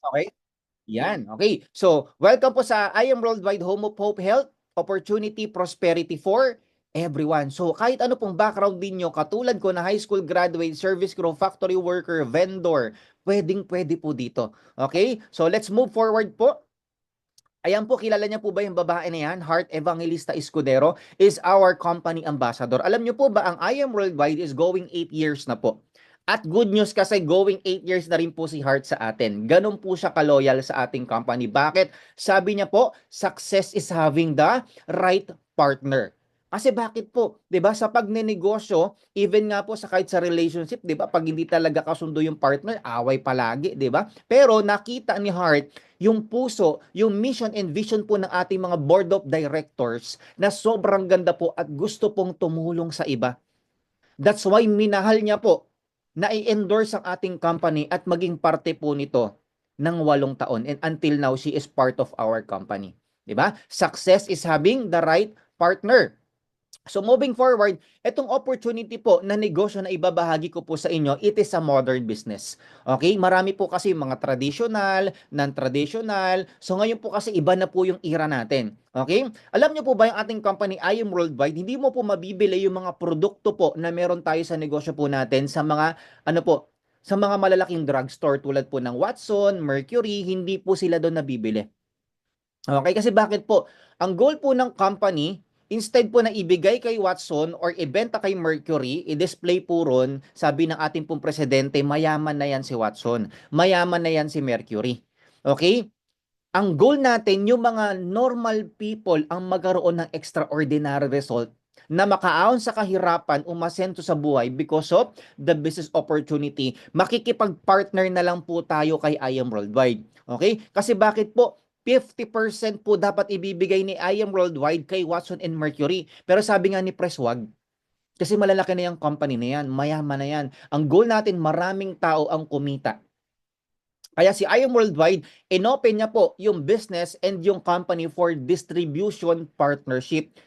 Okay? Yan, okay. So, welcome po sa I Am Worldwide Home of Hope Health, Opportunity, Prosperity for everyone. So, kahit ano pong background din nyo, katulad ko na high school graduate, service crew, factory worker, vendor, pwedeng-pwede po dito. Okay? So, let's move forward po. Ayan po, kilala niya po ba yung babae na yan? Heart Evangelista Escudero is our company ambassador. Alam niyo po ba, ang I Am Worldwide is going 8 years na po. At good news kasi going 8 years na rin po si Heart sa atin. Ganun po siya kaloyal sa ating company. Bakit? Sabi niya po, success is having the right partner. Kasi bakit po? 'Di ba sa pagnenegosyo, even nga po sa kahit sa relationship, 'di ba? Pag hindi talaga kasundo yung partner, away palagi, 'di ba? Pero nakita ni Heart yung puso, yung mission and vision po ng ating mga board of directors na sobrang ganda po at gusto pong tumulong sa iba. That's why minahal niya po na i-endorse ang ating company at maging parte po nito ng 8 taon. And until now, she is part of our company. Diba? Success is having the right partner. So moving forward, itong opportunity po na negosyo na ibabahagi ko po sa inyo, it is a modern business. Okay? Marami po kasi mga traditional, non-traditional. So ngayon po kasi iba na po yung era natin. Okay? Alam niyo po ba yung ating company I Am Worldwide, hindi mo po mabibili yung mga produkto po na meron tayo sa negosyo po natin sa mga ano po, sa mga malalaking drugstore tulad po ng Watson, Mercury, hindi po sila doon nabibili. Okay, kasi bakit po? Ang goal po ng company, instead po na ibigay kay Watson or ibenta kay Mercury, i-display po ron, sabi ng ating pong presidente, mayaman na yan si Watson, mayaman na yan si Mercury. Okay? Ang goal natin, yung mga normal people ang magkaroon ng extraordinary result na makaahon sa kahirapan, umasento sa buhay because of the business opportunity. Makikipag-partner na lang po tayo kay I Am Worldwide. Okay? Kasi bakit po? 50% po dapat ibibigay ni I Am Worldwide kay Watson and Mercury. Pero sabi nga ni Press, wag. Kasi malalaki na yung company na yan, mayaman na yan. Ang goal natin, maraming tao ang kumita. Kaya si I Am Worldwide, inopen niya po yung business and yung company for distribution partnership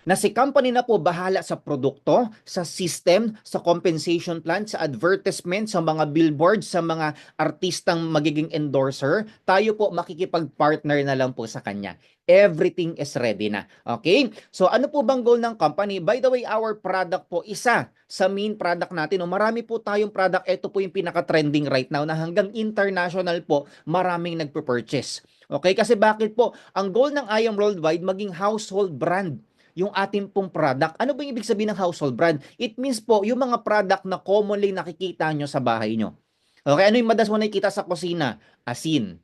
na si company na po bahala sa produkto, sa system, sa compensation plan, sa advertisement, sa mga billboards, sa mga artistang magiging endorser, tayo po makikipag-partner na lang po sa kanya. Everything is ready na. Okay? So ano po bang goal ng company? By the way, our product po, isa sa main product natin. No? Marami po tayong product. Ito po yung pinaka-trending right now na hanggang international po maraming nagpo-purchase. Okay? Kasi bakit po? Ang goal ng I Am Worldwide maging household brand yung ating pong product. Ano ba yung ibig sabihin ng household brand? It means po, yung mga product na commonly nakikita nyo sa bahay nyo. Okay, ano yung madalas mo nakikita sa kusina? Asin,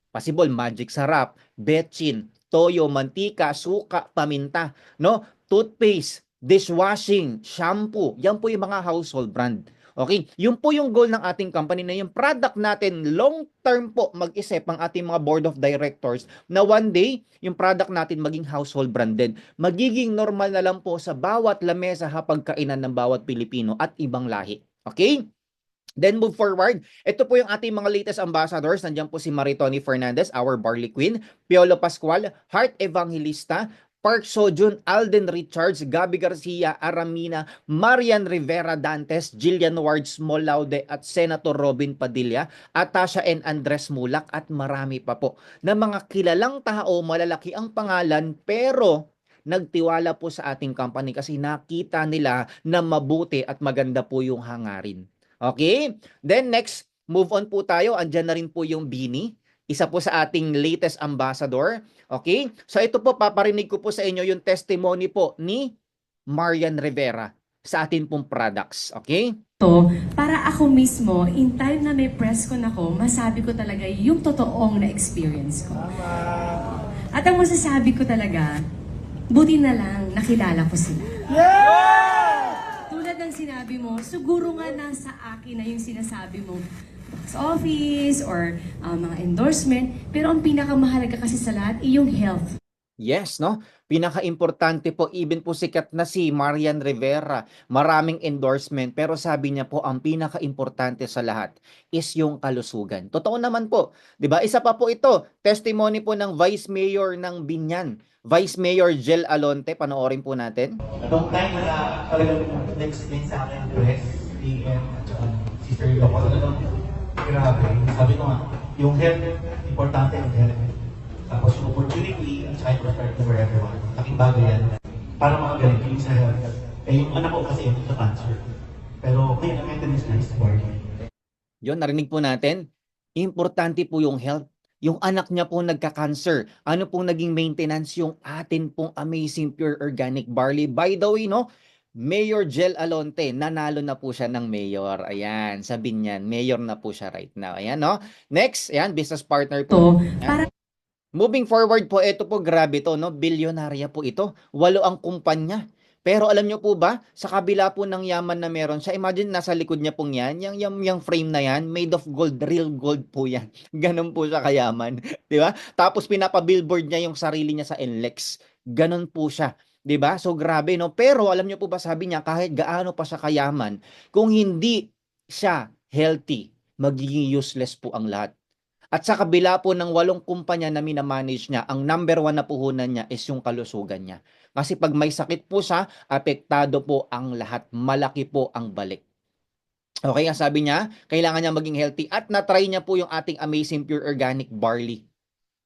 possible, magic sarap, betchin, toyo, mantika, suka, paminta, no? Toothpaste, dishwashing, shampoo. Yan po yung mga household brand. Okay? Yun po yung goal ng ating company na yung product natin long term po mag-isip ang ating mga board of directors na one day yung product natin maging household branded. Magiging normal na lang po sa bawat lamesa hapagkainan ng bawat Pilipino at ibang lahi. Okay? Then move forward, ito po yung ating mga latest ambassadors. Nandiyan po si Maritoni Fernandez, our Barley Queen, Piolo Pascual, Heart Evangelista, Park Sojun, Alden Richards, Gabi Garcia, Aramina, Marian Rivera Dantes, Jillian Ward Smolaude at Senator Robin Padilla, Atasha N. Andres Mulak at marami pa po na mga kilalang tao, malalaki ang pangalan pero nagtiwala po sa ating company kasi nakita nila na mabuti at maganda po yung hangarin. Okay? Then next, move on po tayo. Andyan na rin po yung Bini. Isa po sa ating latest ambassador. Okay? So ito po, paparinig ko po sa inyo yung testimony po ni Marian Rivera sa atin pong products. Okay? To, para ako mismo, in time na may press con ako, masabi ko talaga yung totoong na-experience ko. At ang masasabi ko talaga, buti na lang nakilala ko sila. Tulad ng sinabi mo, siguro nga nasa akin na yung sinasabi mo, box office or mga endorsement, pero ang pinakamahalaga kasi sa lahat ay yung health. Yes, no? Pinaka-importante po, even po sikat na si Marian Rivera, maraming endorsement, pero sabi niya po, ang pinaka-importante sa lahat is yung kalusugan. Totoo naman po, 'di ba? Isa pa po ito, testimony po ng Vice Mayor ng Binyan, Vice Mayor Jel Alonte, panoorin po natin. Nung time na talagang na-explain sa akin, Chris, PM, at si Sir Locos, grabe. Sabi ko nga, Yung health, importante yung health. Tapos yung opportunity at saka yung prosperity for everyone. Laking bagay yan. Para makagaling yung sa health. Eh yung anak ko kasi yung sa cancer. Pero may maintenance na is working. Yun, narinig po natin. Importante po yung health. Yung anak niya po nagka-cancer. Ano pong naging maintenance yung atin pong amazing pure organic barley. By the way, no, Mayor Jel Alonte, nanalo na po siya ng mayor. Ayan, sabi niyan, mayor na po siya right now. Ayan, no? Next, ayan, business partner po. To, para Moving forward po, ito po, grabe to, no? Bilyonarya po ito. 8 ang kumpanya. Pero alam nyo po ba, sa kabila po ng yaman na meron siya, imagine nasa likod niya pong yan, yung frame na yan, made of gold, real gold po yan. Ganun po siya kayaman. Di ba? Tapos pinapa-billboard niya yung sarili niya sa NLEX. Ganun po siya. 'Di ba? So grabe, no? Pero alam niyo po ba, sabi niya, kahit gaano pa siya kayaman, kung hindi siya healthy, magiging useless po ang lahat. At sa kabila po ng 8 kumpanya na minamanage niya, ang number 1 na puhunan niya is yung kalusugan niya. Kasi pag may sakit po siya, apektado po ang lahat. Malaki po ang balik. Okay, ang sabi niya, kailangan niya maging healthy at na-try niya po yung ating amazing pure organic barley.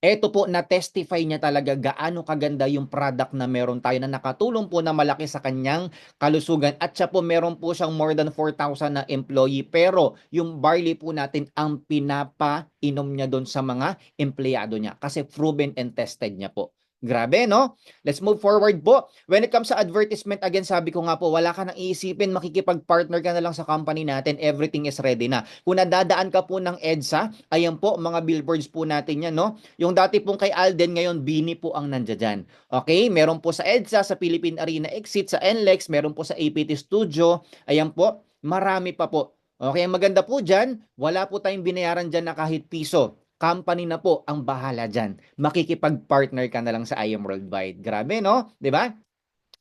Eto po, na-testify niya talaga gaano kaganda yung product na meron tayo na nakatulong po na malaki sa kanyang kalusugan. At siya po, meron po siyang more than 4,000 na employee. Pero yung barley po natin ang pinapainom niya doon sa mga empleyado niya. Kasi proven and tested niya po. Grabe, no? Let's move forward po. When it comes sa advertisement, again, sabi ko nga po, wala ka nang iisipin, makikipag-partner ka na lang sa company natin, everything is ready na. Kung nadadaan ka po ng EDSA, ayan po, mga billboards po natin yan, no? Yung dati pong kay Alden, ngayon, Bini po ang nandiyan. Okay? Meron po sa EDSA, sa Philippine Arena Exit, sa NLEX, meron po sa APT Studio, ayan po, marami pa po. Okay, ang maganda po dyan, wala po tayong binayaran dyan na kahit piso. Company na po ang bahala dyan. Makikipag-partner ka na lang sa IM Worldwide. Grabe, no? 'Di ba?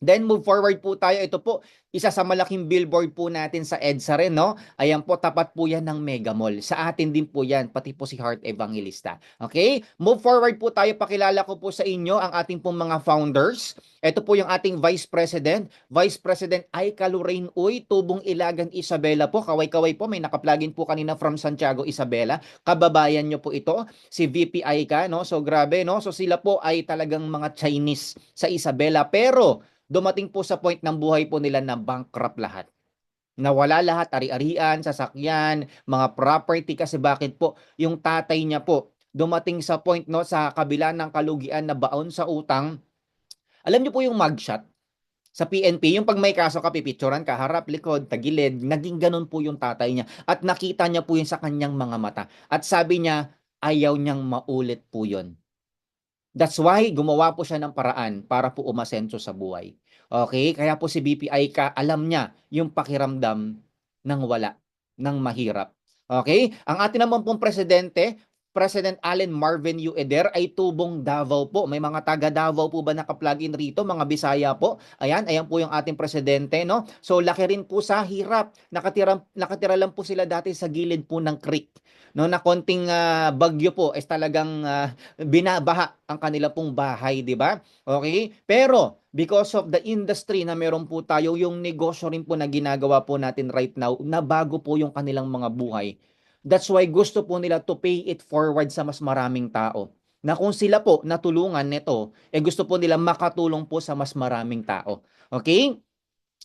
Then move forward po tayo. Ito po, isa sa malaking billboard po natin sa EDSA rin, no? Ayan po, tapat po yan ng Mega Mall. Sa atin din po yan, pati po si Heart Evangelista. Okay? Move forward po tayo. Pakilala ko po sa inyo ang ating pong mga founders. Ito po yung ating Vice President. Vice President Aika Lorraine Uy, Tubong Ilagan Isabela po. Kaway-kaway po, may nakaplugin po kanina from Santiago, Isabela. Kababayan nyo po ito, si VP Aika, no? So grabe, no? So sila po ay talagang mga Chinese sa Isabela. Pero dumating po sa point ng buhay po nila na bankrupt lahat. Nawala lahat, ari-arian, sasakyan, mga property. Kasi bakit po? Yung tatay niya po, dumating sa point, no, sa kabila ng kalugian na baon sa utang. Alam niyo po yung mugshot sa PNP, yung pag may kaso ka, pipicturan ka, harap, likod, tagilid, naging ganun po yung tatay niya. At nakita niya po yun sa kanyang mga mata. At sabi niya, ayaw niyang maulit po yun. That's why gumawa po siya ng paraan para po umasenso sa buhay. Okay? Kaya po si BPI alam niya yung pakiramdam ng wala, ng mahirap. Okay? Ang atin naman pong presidente, President Allen Marvin U. Eder ay tubong Davao po. May mga taga Davao po ba naka-plugin rito? Mga Bisaya po. Ayan, ayan po yung ating presidente, no? So laki rin po sa hirap. Nakatira lang po sila dati sa gilid po ng creek. No, na konting bagyo po is talagang binabaha ang kanila pong bahay, di ba? Okay? Pero because of the industry na meron po tayo, yung negosyo rin po na ginagawa po natin right now, na bago po yung kanilang mga buhay. That's why gusto po nila to pay it forward sa mas maraming tao. Na kung sila po natulungan nito, gusto po nila makatulong po sa mas maraming tao. Okay?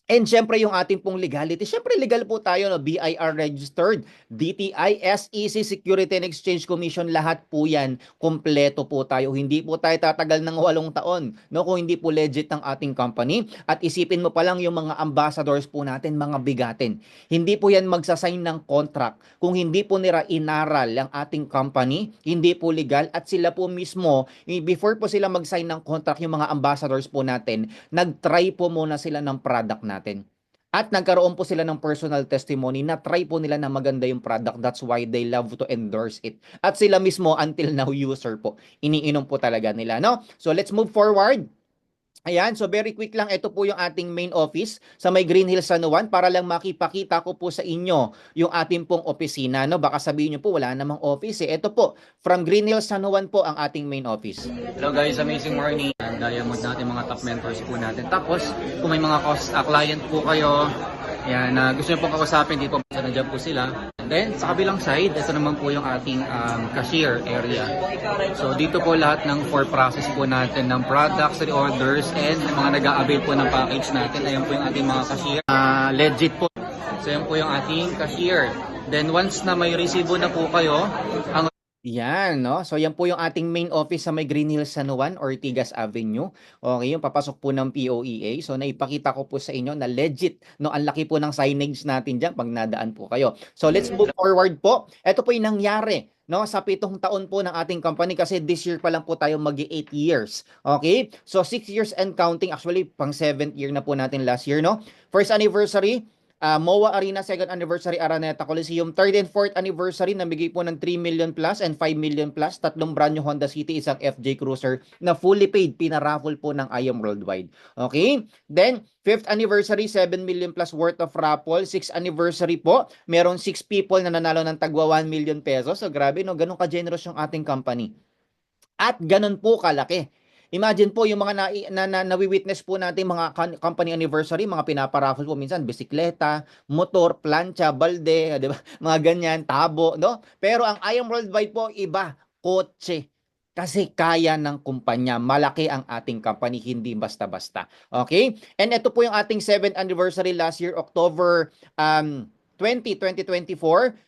And syempre yung ating pong legality, syempre legal po tayo, no? BIR registered, DTI, SEC, Security and Exchange Commission, lahat po yan, kompleto po tayo. Hindi po tayo tatagal ng 8 taon, no? Kung hindi po legit ang ating company. At isipin mo pa lang yung mga ambassadors po natin, mga bigatin. Hindi po yan magsasign ng contract. Kung hindi po nila inaral ang ating company, hindi po legal. At sila po mismo, before po sila mag-sign ng contract, yung mga ambassadors po natin, nag-try po muna sila ng product natin. At nagkaroon po sila ng personal testimony na try po nila na maganda yung product. That's why they love to endorse it. At sila mismo until now user po. Iniinom po talaga nila, no? So let's move forward. Ayan, so very quick lang, ito po yung ating main office sa may Green Hills San Juan para lang makipakita ko po sa inyo yung ating pong opisina, no? Baka sabihin nyo po, wala namang office eh. Ito po, from Green Hills San Juan po ang ating main office. Hello guys, amazing morning. Diamond natin, mga top mentors po natin. Tapos, kung may mga client po kayo, yan, gusto nyo pong kausapin, dito po nandiyan po sila. Then, sa kabilang side, ito naman po yung ating cashier area. So, dito po lahat ng for process po natin ng products, reorders, and mga nag-a-avail po ng package natin. Ayan po yung ating mga cashier. Legit po. So, yan po yung ating cashier. Then, once na may resibo na po kayo, ang yan, no? So, yan po yung ating main office sa may Green Hills, San Juan, Ortigas Avenue. Okay, yung papasok po ng POEA. So, naipakita ko po sa inyo na legit, no? Ang laki po ng signage natin dyan pag nadaan po kayo. So, let's move forward po. Ito po yung nangyari, no? Sa 7 taon po ng ating company kasi this year pa lang po tayo mag-8 years. Okay? So, 6 years and counting. Actually, pang 7th year na po natin last year, no? First anniversary, MOA Arena, 2nd anniversary, Araneta Coliseum, 3rd and 4th anniversary, namigay po ng 3 million plus and 5 million plus, 3 brand new Honda City, isang FJ Cruiser na fully paid, pinaraffle po ng I Am Worldwide. Okay? Then, 5th anniversary, 7 million plus worth of raffle. 6th anniversary po, meron 6 people na nanalo ng tagwa 1 million pesos. So, grabe, no? Ganun ka-generous yung ating company. At ganun po kalaki. Imagine po yung mga nawi-witness po natin mga company anniversary, mga pinaparaffle po minsan, bisikleta, motor, plancha, balde, di ba? Mga ganyan, tabo, no? Pero ang I Am Worldwide po, iba, kotse. Kasi kaya ng kumpanya, malaki ang ating company, hindi basta-basta. Okay? And ito po yung ating 7th anniversary last year, October 2024.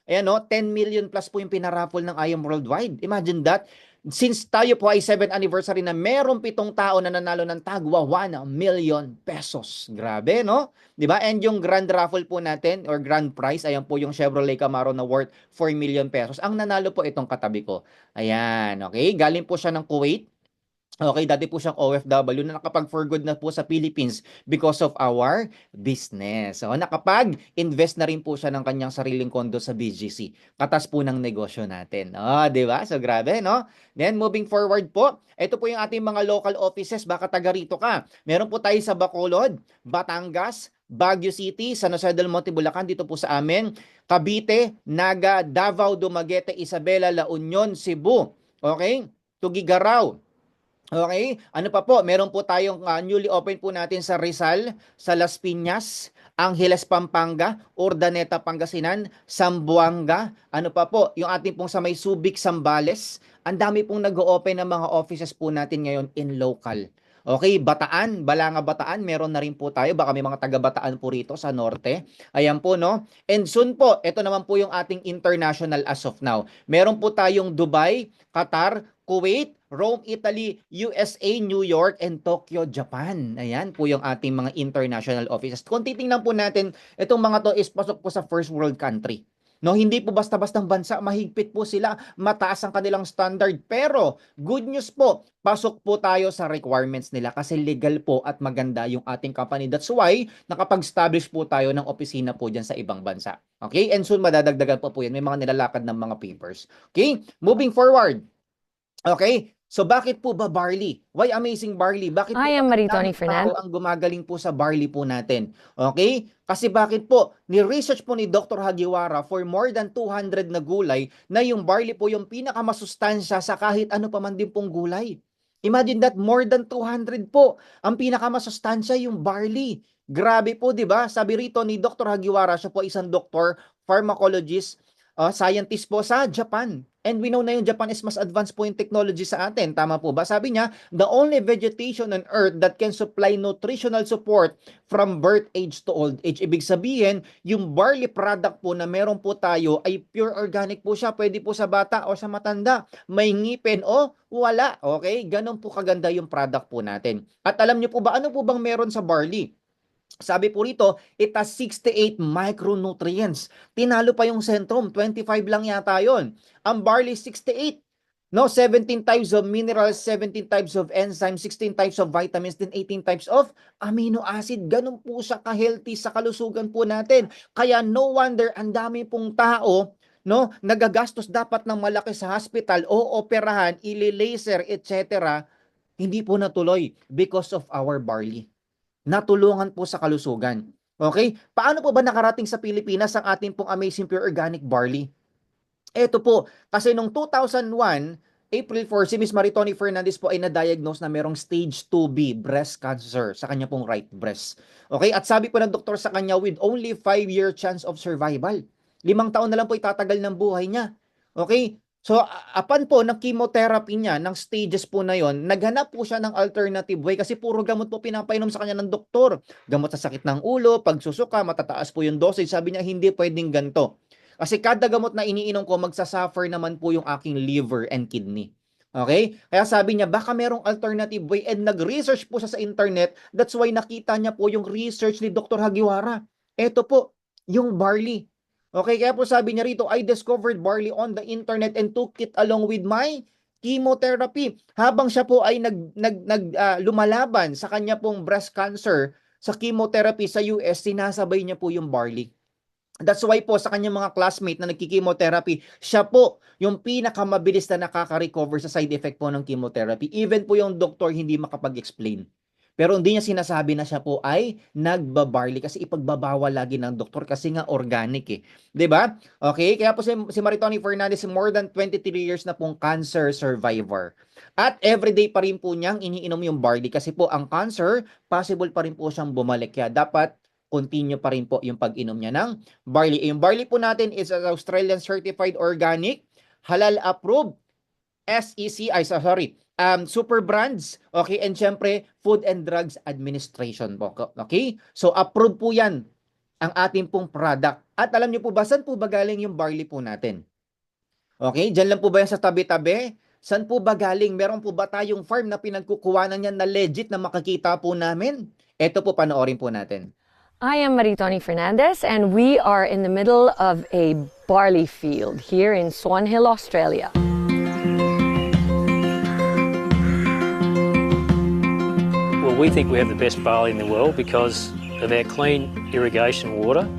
Ayan, no? 10 million plus po yung pinaraffle ng I Am Worldwide. Imagine that. Since tayo po ay 7th anniversary na merong 7 tao na nanalo ng tagwa 1 million pesos. Grabe, no? 'Di ba? And yung grand raffle po natin or grand prize, ayan po yung Chevrolet Camaro na worth 4 million pesos. Ang nanalo po itong katabi ko. Ayan, okay? Galing po siya ng Kuwait. Okay, dati po siyang OFW na nakapag-for good na po sa Philippines because of our business. So, nakapag-invest na rin po siya ng kanyang sariling kondo sa BGC. Katas po ng negosyo natin. Oh, di ba? So, grabe, no? Then, moving forward po, ito po yung ating mga local offices. Baka taga rito ka. Meron po tayo sa Bacolod, Batangas, Baguio City, San Jose del Monte, Bulacan, dito po sa amin, Cavite, Naga, Davao, Dumaguete, Isabela, La Union, Cebu. Okay? Tugigaraw. Okay? Ano pa po? Meron po tayong newly open po natin sa Rizal, sa Las Piñas, Angeles, Pampanga, Urdaneta, Pangasinan, Zamboanga. Ano pa po? Yung ating pong sa may Subic, Zambales. Ang dami pong nag-o-open ng mga offices po natin ngayon in local. Okay, Bataan, Balanga Bataan, meron na rin po tayo. Baka may mga taga-Bataan po rito sa norte. Ayan po, no? And soon po, ito naman po yung ating international as of now. Meron po tayong Dubai, Qatar, Kuwait, Rome, Italy, USA, New York, and Tokyo, Japan. Ayan po yung ating mga international offices. Kung titingnan po natin, itong mga to is pasok po sa first world country. No, hindi po basta-bastang bansa, mahigpit po sila, mataas ang kanilang standard. Pero, good news po, pasok po tayo sa requirements nila kasi legal po at maganda yung ating company. That's why, nakapag-establish po tayo ng opisina po dyan sa ibang bansa. Okay? And soon, madadagdagan po yan. May mga nilalakad ng mga papers. Okay? Moving forward. Okay? So bakit po ba barley? Why amazing barley? Bakit po I am Maritoni tao Fernandez. ang gumagaling po sa barley po natin? Okay? Kasi bakit po? Ni-research po ni Dr. Hagiwara for more than 200 na gulay na yung barley po yung pinakamasustansya sa kahit ano pa man din pong gulay. Imagine that, more than 200 po. Ang pinakamasustansya yung barley. Grabe po, di ba? Sabi rito ni Dr. Hagiwara, siya po isang doctor, pharmacologist, scientist po sa Japan. And we know na yung Japan is mas advanced po yung technology sa atin. Tama po ba? Sabi niya, the only vegetation on earth that can supply nutritional support from birth age to old age. Ibig sabihin, yung barley product po na meron po tayo ay pure organic po siya. Pwede po sa bata o sa matanda. May ngipin o wala. Okay? Ganon po kaganda yung product po natin. At alam niyo po ba, ano po bang meron sa barley? Sabi po rito, it has 68 micronutrients. Tinalo pa yung Centrum, 25 lang yata yon. Ang barley, 68. No, 17 types of minerals, 17 types of enzymes, 16 types of vitamins, then 18 types of amino acid. Ganun po siya ka-healthy sa kalusugan po natin. Kaya no wonder, ang dami pong tao, no, nagagastos dapat ng malaki sa hospital o operahan, ili-laser, etc. Hindi po natuloy because of our barley. Natulungan po sa kalusugan. Okay? Paano po ba nakarating sa Pilipinas ang ating pong amazing pure organic barley? Ito po, kasi nung 2001, April 4, si Ms. Maritoni Fernandez po ay na-diagnose na merong stage 2B breast cancer sa kanya pong right breast. Okay? At sabi po ng doktor sa kanya, with only 5-year chance of survival. 5 taon na lang po itatagal ng buhay niya. Okay? So, upon po ng chemotherapy niya, ng stages po na yon, naghanap po siya ng alternative way kasi puro gamot po pinapainom sa kanya ng doktor. Gamot sa sakit ng ulo, pagsusuka, matataas po yung dosage. Sabi niya, hindi pwedeng ganito. Kasi kada gamot na iniinom ko, magsasuffer naman po yung aking liver and kidney. Okay? Kaya sabi niya, baka merong alternative way and nag-research po siya sa internet. That's why nakita niya po yung research ni Dr. Hagiwara. Ito po, yung barley. Okay, kaya po sabi niya rito, I discovered barley on the internet and took it along with my chemotherapy. Habang siya po ay lumalaban sa kanya pong breast cancer sa chemotherapy sa US, sinasabay niya po yung barley. That's why po sa kanyang mga classmate na nagki-chemotherapy, siya po yung pinakamabilis na nakaka-recover sa side effect po ng chemotherapy. Even po yung doktor hindi makapag-explain. Pero hindi niya sinasabi na siya po ay nagbabarley kasi ipagbabawal lagi ng doktor kasi nga organic eh. 'Di ba? Okay? Kaya po si Maritoni Fernandez more than 23 years na pong cancer survivor. At everyday pa rin po niyang iniinom yung barley kasi po ang cancer, possible pa rin po siyang bumalik. Kaya dapat continue pa rin po yung pag-inom niya ng barley. Yung barley po natin is an Australian certified organic, halal approved, Super Brands, okay, and syempre, Food and Drugs Administration po, okay? So, approved po yan ang ating pong product. At alam niyo po ba, saan po ba galing yung barley po natin? Okay, dyan lang po ba yan sa tabi-tabi? Saan po ba galing? Meron po ba tayong farm na pinagkukuhanan yan na legit na makikita po namin? Ito po, panoorin po natin. I am Maritoni Fernandez, and we are in the middle of a barley field here in Swan Hill, Australia. Well, we think we have the best barley in the world because of our clean irrigation water.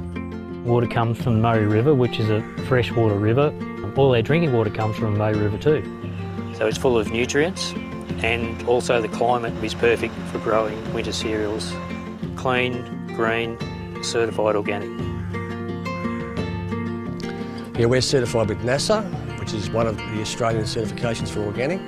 Water comes from the Murray River, which is a freshwater river. All our drinking water comes from the Murray River too. So it's full of nutrients, and also the climate is perfect for growing winter cereals. Clean, green, certified organic. Yeah, we're certified with NASA, which is one of the Australian certifications for organic.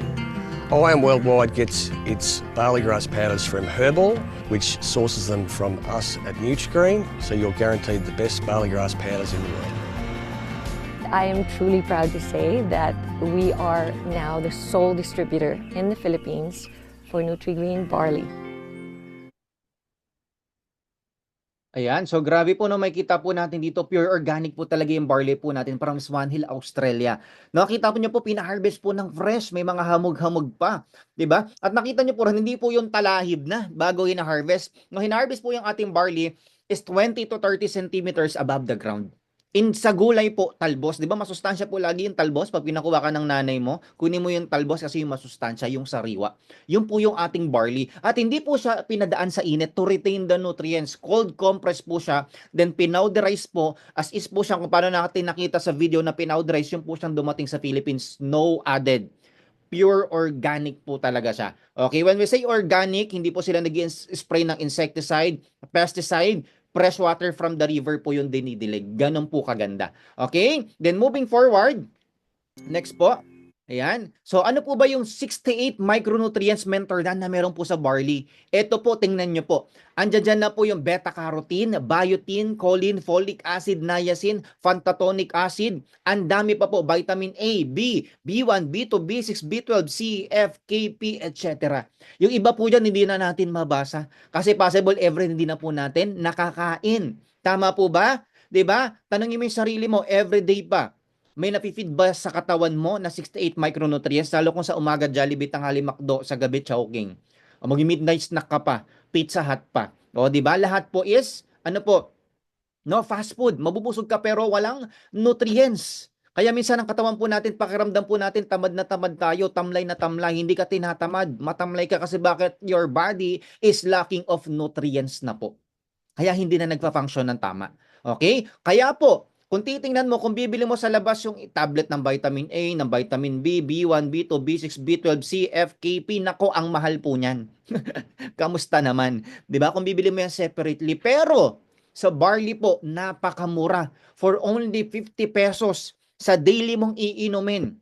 IAM Worldwide gets its barley grass powders from Herbal, which sources them from us at NutriGreen, so you're guaranteed the best barley grass powders in the world. I am truly proud to say that we are now the sole distributor in the Philippines for NutriGreen barley. Ayan, so grabe po no, makikita po natin dito, pure organic po talaga yung barley po natin from Swan Hill, Australia. Nakita po niyo po, pina-harvest po ng fresh, may mga hamog-hamog pa, 'di ba? At nakita niyo po rin, hindi po yung talahib na bago hina-harvest. No, hina-harvest po yung ating barley is 20 to 30 centimeters above the ground. Sa gulay po, talbos. Di ba masustansya po lagi yung talbos? Pag pinakuha ka ng nanay mo, kunin mo yung talbos kasi yung masustansya, yung sariwa. Yun po yung ating barley. At hindi po siya pinadaan sa init to retain the nutrients. Cold compress po siya. Then pinowderize po. As is po siya, kung paano natin nakita sa video na pinowderize, yung po siyang dumating sa Philippines. No added. Pure organic po talaga siya. Okay, when we say organic, hindi po sila nag-spray ng insecticide, pesticide, fresh water from the river po yung dinidilig. Ganon po kaganda. Okay? Then moving forward, next po. Ayan. So ano po ba yung 68 micronutrients mentordan na meron po sa barley? Ito po, tingnan nyo po. Andiyan dyan na po yung beta-carotene, biotin, choline, folic acid, niacin, pantotonic acid. Ang dami pa po, vitamin A, B, B1, B2, B6, B12, C, F, KP, etc. Yung iba po dyan, hindi na natin mabasa. Kasi possible every hindi na po natin nakakain. Tama po ba? 'Di ba? Tanungin mo yung sarili mo, everyday pa. May napifeed ba sa katawan mo na 68 micronutrients, lalo kung sa umaga Jollibee, tanghali McDo, sa gabi Chowking. O mag-midnight snack ka pa, Pizza Hut pa. O di ba? Lahat po is ano po? No, fast food. Mabubusog ka pero walang nutrients. Kaya minsan ang katawan po natin, pakiramdam po natin, tamad na tamad tayo, tamlay na tamlay, hindi ka tinatamad, matamlay ka kasi bakit? Your body is lacking of nutrients na po. Kaya hindi na nagpa-function ng tama. Okay? Kaya po, kung titingnan mo, kung bibili mo sa labas yung tablet ng vitamin A, ng vitamin B, B1, B2, B6, B12, C, F, KP, nako, ang mahal po niyan. Kamusta naman? 'Di ba? Kung bibili mo yan separately. Pero, sa barley po, napakamura. For only 50 pesos sa daily mong iinumin.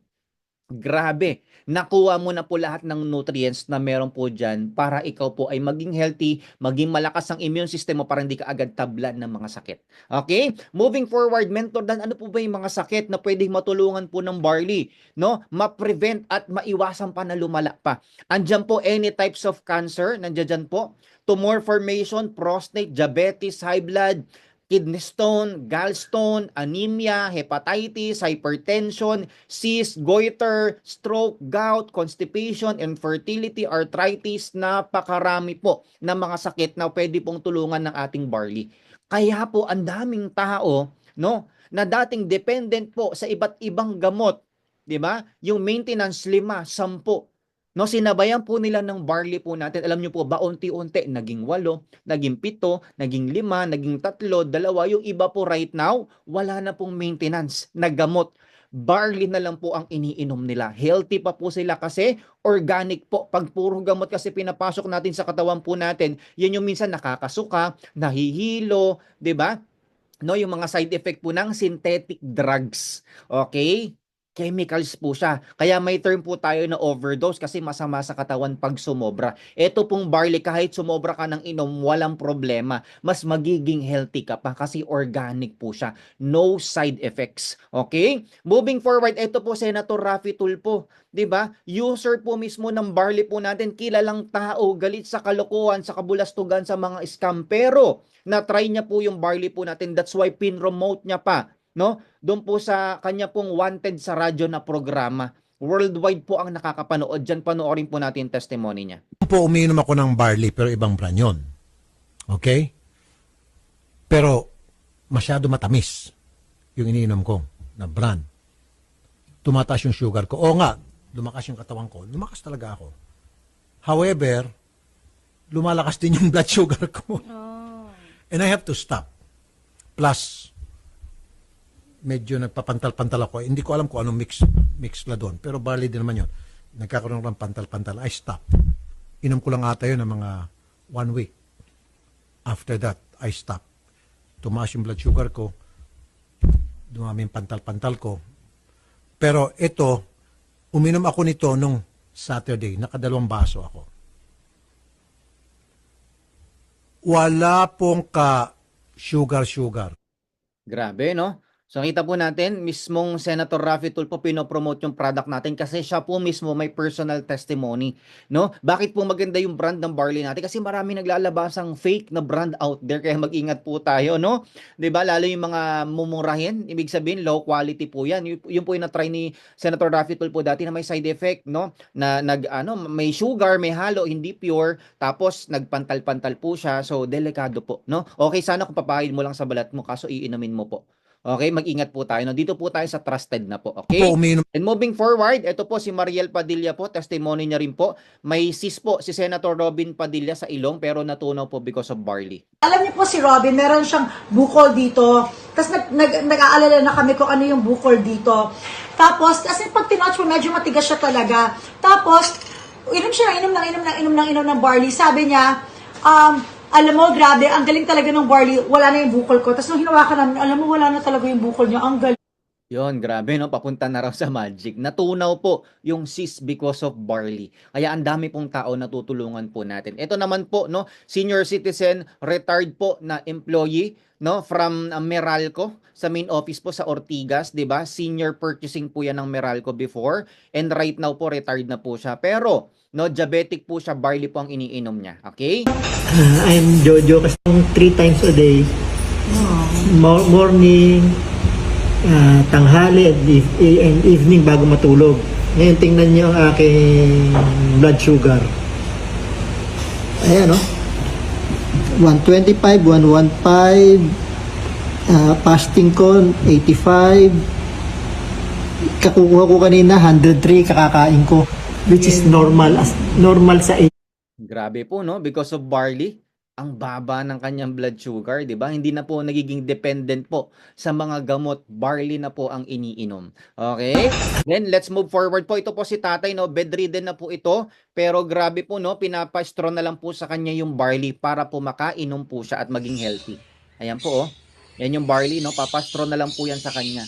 Grabe, nakuha mo na po lahat ng nutrients na meron po diyan para ikaw po ay maging healthy, maging malakas ang immune system mo para hindi ka agad tablan ng mga sakit. Okay? Moving forward, Mentor Dan, ano po ba yung mga sakit na pwedeng matulungan po ng barley, no? Ma-prevent at maiwasan pa na lumala pa. Andiyan po any types of cancer, nandiyan dyan po. Tumor formation, prostate, diabetes, high blood, kidney stone, gallstone, anemia, hepatitis, hypertension, cyst, goiter, stroke, gout, constipation, infertility, arthritis, napakarami po ng mga sakit na pwede pong tulungan ng ating barley. Kaya po ang daming tao, no, na dating dependent po sa iba't ibang gamot, 'di ba? Yung maintenance 5, 10. No, sinabayan po nila ng barley po natin. Alam niyo po ba, unti-unti naging 8, naging 7, naging 5, naging 3, 2. Yung iba po right now, wala na pong maintenance na gamot. Barley na lang po ang iniinom nila. Healthy pa po sila kasi organic po. Pag puro gamot kasi pinapasok natin sa katawan po natin, yan yung minsan nakakasuka, nahihilo, 'di ba? No, yung mga side effect po ng synthetic drugs. Okay? Chemicals po siya. Kaya may term po tayo na overdose kasi masama sa katawan pag sumobra. Ito pong barley, kahit sumobra ka ng inom, walang problema. Mas magiging healthy ka pa kasi organic po siya. No side effects. Okay? Moving forward, ito po Senator Raffy Tulfo. 'Di ba? User po mismo ng barley po natin, kilalang tao, galit sa kalokohan, sa kabulastugan, sa mga scam. Pero na-try niya po yung barley po natin. That's why pin-promote niya pa, no? Doon po sa kanya pong wanted sa radyo na programa. Worldwide po ang nakakapanood diyan. Panoorin po natin yung testimony niya. Po umiinom ako ng barley pero ibang brand yun. Okay? Pero masyado matamis yung iniinom ko na brand. Tumataas yung sugar ko. Oo nga, lumakas yung katawan ko. Lumakas talaga ako. However, lumalakas din yung blood sugar ko. And I have to stop. Plus, medyo nagpapantal-pantal ako. Hindi ko alam kung anong mix na doon. Pero barley din naman yun. Nagkakaroon ng pantal-pantal. I stop. Inom ko lang ata yun ng mga 1 week. After that, I stop. Tumaas yung blood sugar ko. Dumami yung pantal-pantal ko. Pero ito, uminom ako nito nung Saturday. Nakadalawang baso ako. Wala pong ka-sugar. Grabe, no? So kita po natin, mismong Senator Raffy Tulfo pinopromote yung product natin kasi siya po mismo may personal testimony, no? Bakit po maganda yung brand ng barley natin? Kasi marami naglalabasang fake na brand out there, kaya mag-ingat po tayo, no? 'Di ba? Lalo yung mga mumurahin, ibig sabihin low quality po 'yan. Yun po yung na-try ni Senator Raffy Tulfo dati na may side effect, no? Na may sugar, may halo, hindi pure, tapos nagpantal-pantal po siya. So delikado po, no? Okay sana kung papahain mo lang sa balat mo, kaso iinumin mo po. Okay, mag-ingat po tayo. No? Dito po tayo sa trusted na po. Okay? Po umiinom. And moving forward, ito po si Mariel Padilla po. Testimony niya rin po. May sis po si Senator Robin Padilla sa ilong pero natunaw po because of barley. Alam niyo po si Robin, meron siyang bukol dito. Tapos nag-aalala na kami kung ano yung bukol dito. Tapos, kasi pag tinouch mo, medyo matigas siya talaga. Tapos, inom siya, inom ng barley. Sabi niya, alam mo, grabe, ang galing talaga ng barley, wala na yung bukol ko. Tapos nung hinawakan namin, alam mo, wala na talaga yung bukol niya, ang galing. Yon, grabe no, papunta na raw sa magic. Natunaw po yung cyst because of barley. Kaya ang dami pong tao natutulungan po natin. Ito naman po, no, senior citizen, retired po na employee, no, from Meralco sa main office po sa Ortigas, 'di ba? Senior purchasing po 'yan ng Meralco before and right now po retired na po siya. Pero no, diabetic po siya, barley po ang iniinom niya. Okay? I'm Jojo kasi 3 times a day. Morning, tanghali and evening bago matulog. Ngayon tingnan niyo ang aking blood sugar. Ayan, no? 125, 115, fasting ko 85. Kakukuha ko kanina 103 kakakain ko, which is normal sa Grabe po, no? Because of barley, ang baba ng kanyang blood sugar, 'di ba? Hindi na po nagiging dependent po sa mga gamot, barley na po ang iniinom. Okay? Then let's move forward po. Ito po si Tatay, no? Bedridden na po ito, pero grabe po, no? Pinapa-straw na lang po sa kanya yung barley para po makainom po siya at maging healthy. Ayan po, oh. Yan yung barley, no? Papastraw na lang po yan sa kanya.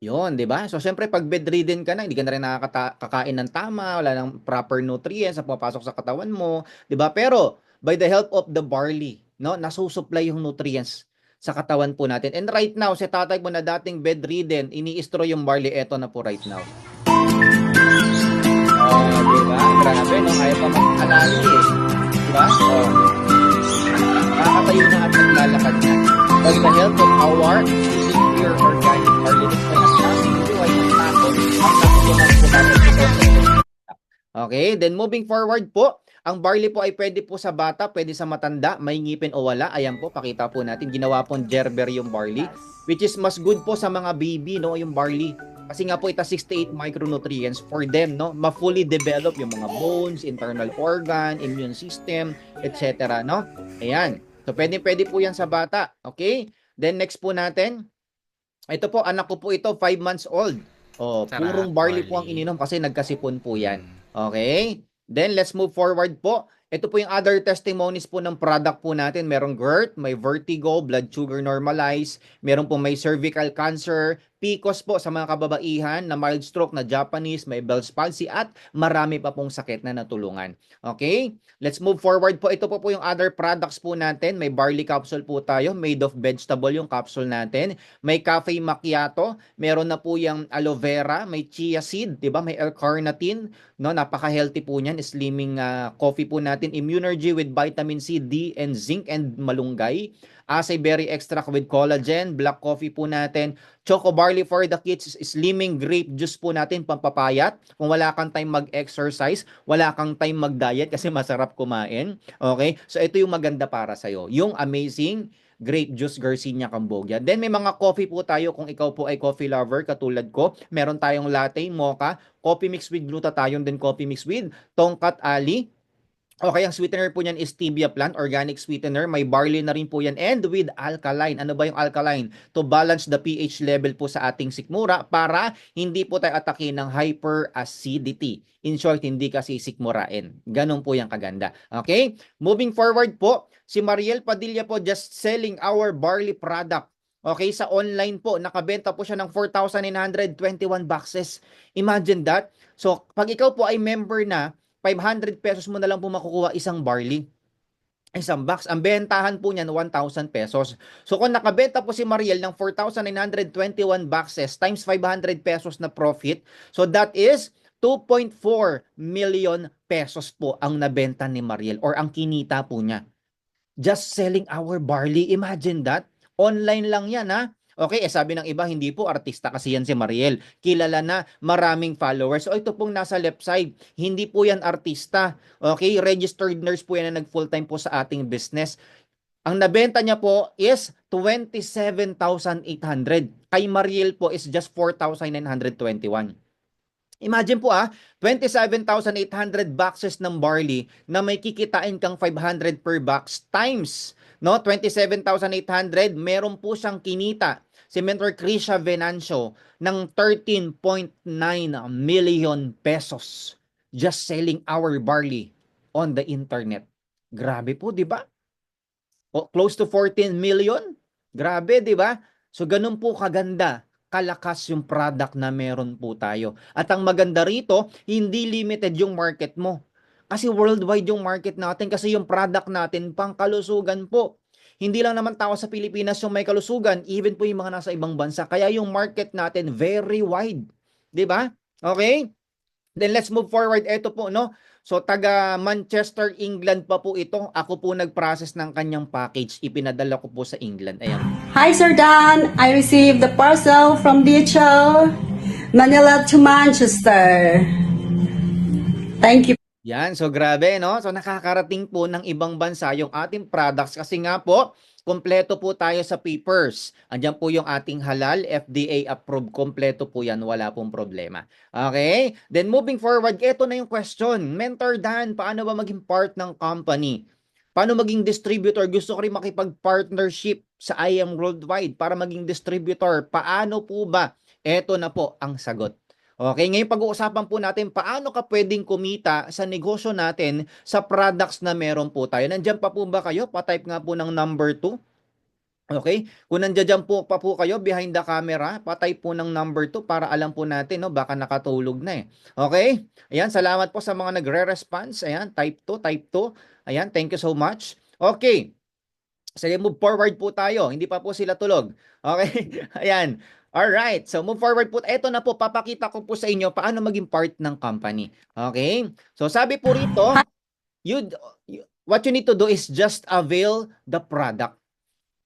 Yun, 'di ba? So syempre pag bedridden ka na, hindi ka na rin nakakakain ng tama, wala ng proper nutrients na pumapasok sa katawan mo, 'di ba? Pero by the help of the barley, no, nasusupply yung nutrients sa katawan po natin. And right now, si tatay mo na dating bedridden, ini-straw yung barley, eto na po right now. Oh, 'di ba? Grabe, no? Kaya pa mag-alali eh. 'Di ba? Oh. Nakakatayo na at naglalakad na. By the help of our pure organic barley, this ay buhay ng tao, ang natulungan po natin ito. Okay, then moving forward po, ang barley po ay pwede po sa bata, pwede sa matanda, may ngipin o wala. Ayan po, pakita po natin, ginawa pong gerber yung barley, which is mas good po sa mga baby, no, yung barley. Kasi nga po ita 68 micronutrients for them, no, ma-fully develop yung mga bones, internal organ, immune system, etc., no? Ayan. So pwede po yan sa bata, okay? Then next po natin, ito po, anak ko po ito, 5 months old. Oh, Sarap, purong barley po ang barley. ininom kasi nagkasipon po yan. Okay? Then let's move forward po. Ito po yung other testimonies po ng product po natin. Merong GERD, may vertigo, blood sugar normalized, meron po may cervical cancer, PCOS po sa mga kababaihan, na mild stroke, na Japanese, may Bell's palsy, at marami pa pong sakit na natulungan. Okay? Let's move forward po. Ito po yung other products po natin. May barley capsule po tayo, made of vegetable yung capsule natin. May cafe macchiato, meron na po yung aloe vera, may chia seed, 'di ba? May L-carnitine, no? Napaka-healthy po niyan, slimming coffee po natin, Immunergy with vitamin C, D, and zinc and malunggay. Acai berry extract with collagen, black coffee po natin, choco barley for the kids, slimming grape juice po natin, pampapayat. Kung wala kang time mag-exercise, wala kang time mag-diet kasi masarap kumain. Okay? So ito yung maganda para sa'yo. Yung amazing grape juice Garcinia Cambogia. Then may mga coffee po tayo kung ikaw po ay coffee lover katulad ko. Meron tayong latte, mocha, coffee mix with glutathione, then coffee mix with tongkat ali. Okay, ang sweetener po niyan is stevia plant, organic sweetener. May barley na rin po yan and with alkaline. Ano ba yung alkaline? To balance the pH level po sa ating sikmura para hindi po tayo atake ng hyperacidity. In short, hindi kasi sikmurain. Ganun po yung kaganda. Okay? Moving forward po, si Mariel Padilla po just selling our barley product. Okay, sa online po, nakabenta po siya ng 4,921 boxes. Imagine that. So, pag ikaw po ay member na, 500 pesos mo na lang po makukuha isang barley. Isang box. Ang bentahan po niyan, 1,000 pesos. So kung nakabenta po si Mariel ng 4,921 boxes times 500 pesos na profit, so that is 2.4 million pesos po ang nabenta ni Mariel or ang kinita po niya. Just selling our barley. Imagine that. Online lang yan, ha? Okay, sabi ng iba, hindi po artista kasi yan si Mariel. Kilala na, maraming followers. So ito pong nasa left side, hindi po yan artista. Okay, registered nurse po yan na nag-full-time po sa ating business. Ang nabenta niya po is 27,800. Kay Mariel po is just 4,921. Imagine po 27,800 boxes ng barley na may kikitain kang 500 per box times, no, 27,800, meron po siyang kinita si Mentor Krisha Venancio ng 13.9 million pesos just selling our barley on the internet. Grabe po, di ba? Close to 14 million? Grabe, di ba? So ganun po kaganda, kalakas yung product na meron po tayo. At ang maganda rito, hindi limited yung market mo. Kasi worldwide yung market natin kasi yung product natin pang kalusugan po. Hindi lang naman tao sa Pilipinas yung may kalusugan, even po yung mga nasa ibang bansa. Kaya yung market natin very wide. 'Di ba? Okay? Then let's move forward. Ito po, no? So taga Manchester, England pa po ito. Ako po nag-process ng kanyang package. Ipinadala ko po sa England. Ayan. Hi Sir Dan, I received the parcel from DHL, Manila to Manchester. Thank you. Yan, so grabe, no? So nakakarating po ng ibang bansa yung ating products kasi nga po, kompleto po tayo sa papers. Andiyan po yung ating halal, FDA approved, kompleto po yan, wala pong problema. Okay? Then moving forward, ito na yung question. Mentor Dan, paano ba maging part ng company? Paano maging distributor? Gusto ko rin makipag-partnership sa IM Worldwide para maging distributor. Paano po ba? Ito na po ang sagot. Okay, ngayon pag-uusapan po natin paano ka pwedeng kumita sa negosyo natin sa products na meron po tayo. Nandiyan pa po ba kayo? Pa-type nga po ng number 2. Okay? Kung nandiyan po pa po kayo behind the camera, patay po ng number 2 para alam po natin, no, baka nakatulog na eh. Okay? Ayan, salamat po sa mga nagre-response. Ayan, type 2, type 2. Ayan, thank you so much. Okay. Sige, move forward po tayo. Hindi pa po sila tulog. Okay? Ayan. Alright. So, move forward po. Ito na po, papakita ko po sa inyo paano maging part ng company. Okay? So, sabi po rito, what you need to do is just avail the product.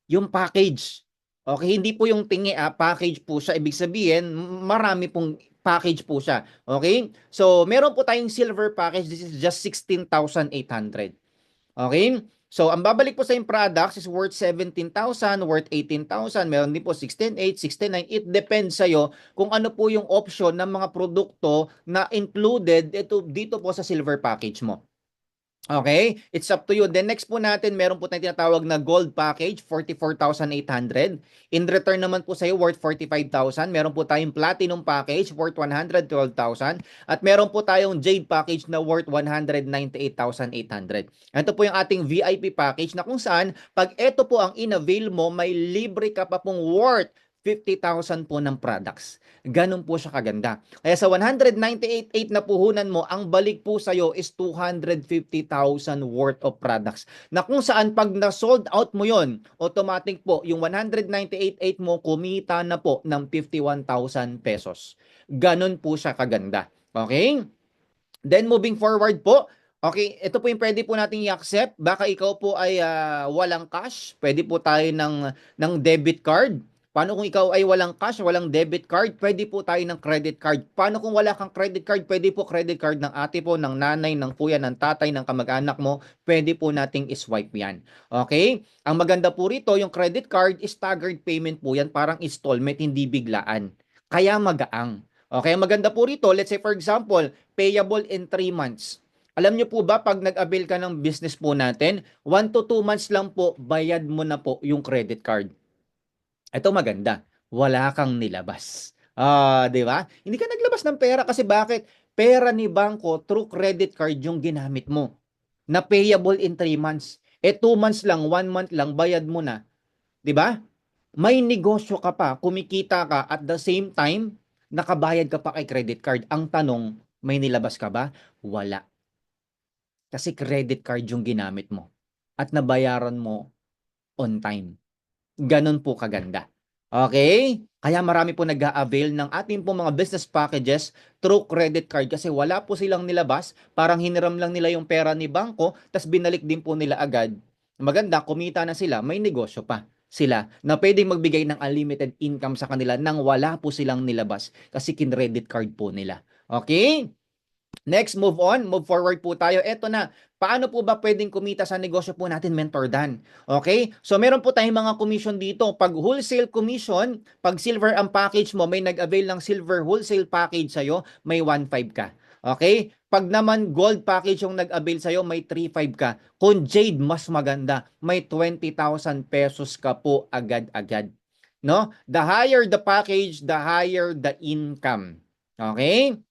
Yung package. Okay, hindi po yung tingi, package po siya. Ibig sabihin, marami pong package po siya. Okay? So, meron po tayong silver package. This is just 16,800. Okay? So, ang babalik po sa yung products is worth 17,000, worth 18,000. Meron din po 16,800, 16,900. It depends sa'yo kung ano po yung option ng mga produkto na included dito po sa silver package mo. Okay? It's up to you. Then next po natin, meron po tayong tinatawag na gold package, 44,800. In return naman po sa iyo, worth 45,000. Meron po tayong platinum package, worth 112,000. At meron po tayong jade package na worth 198,800. Ito po yung ating VIP package na kung saan, pag ito po ang in-avail mo, may libre ka pa pong worth 50,000 po ng products. Ganun po siya kaganda. Kaya sa 198,800 na puhunan mo, ang balik po sa'yo is 250,000 worth of products. Na kung saan pag na-sold out mo yon, automatic po, yung 198,800 mo, kumita na po ng 51,000 pesos. Ganun po siya kaganda. Okay? Then moving forward po, okay, ito po yung pwede po nating i-accept. Baka ikaw po ay walang cash, pwede po tayo ng debit card. Paano kung ikaw ay walang cash, walang debit card? Pwede po tayo ng credit card. Paano kung wala kang credit card? Pwede po credit card ng ate po, ng nanay, ng kuya, ng tatay, ng kamag-anak mo. Pwede po nating iswipe yan. Okay? Ang maganda po rito, yung credit card is staggered payment po yan. Parang installment, hindi biglaan. Kaya magaang. Okay? Ang maganda po rito, let's say for example, payable in 3 months. Alam nyo po ba, pag nag-avail ka ng business po natin, 1 to 2 months lang po, bayad mo na po yung credit card. Ito maganda, wala kang nilabas. Di ba? Hindi ka naglabas ng pera kasi bakit? Pera ni bangko through credit card yung ginamit mo. Na payable in 3 months. 2 months lang, 1 month lang, bayad mo na. Di ba? May negosyo ka pa, kumikita ka at the same time, nakabayad ka pa kay credit card. Ang tanong, may nilabas ka ba? Wala. Kasi credit card yung ginamit mo. At nabayaran mo on time. Ganun po kaganda. Okay? Kaya marami po nag-a-avail ng ating po mga business packages through credit card kasi wala po silang nilabas. Parang hiniram lang nila yung pera ni bangko, tas binalik din po nila agad. Maganda, kumita na sila, may negosyo pa sila na pwedeng magbigay ng unlimited income sa kanila nang wala po silang nilabas kasi kin-credit card po nila. Okay? Next, move on. Move forward po tayo. Eto na. Paano po ba pwedeng kumita sa negosyo po natin, Mentor Dan? Okay? So, meron po tayong mga commission dito. Pag wholesale commission, pag silver ang package mo, may nag-avail ng silver wholesale package sa'yo, may 1.5 ka. Okay? Pag naman gold package yung nag-avail sa'yo, may 3.5 ka. Kung jade, mas maganda. May 20,000 pesos ka po agad-agad. No? The higher the package, the higher the income. Okay?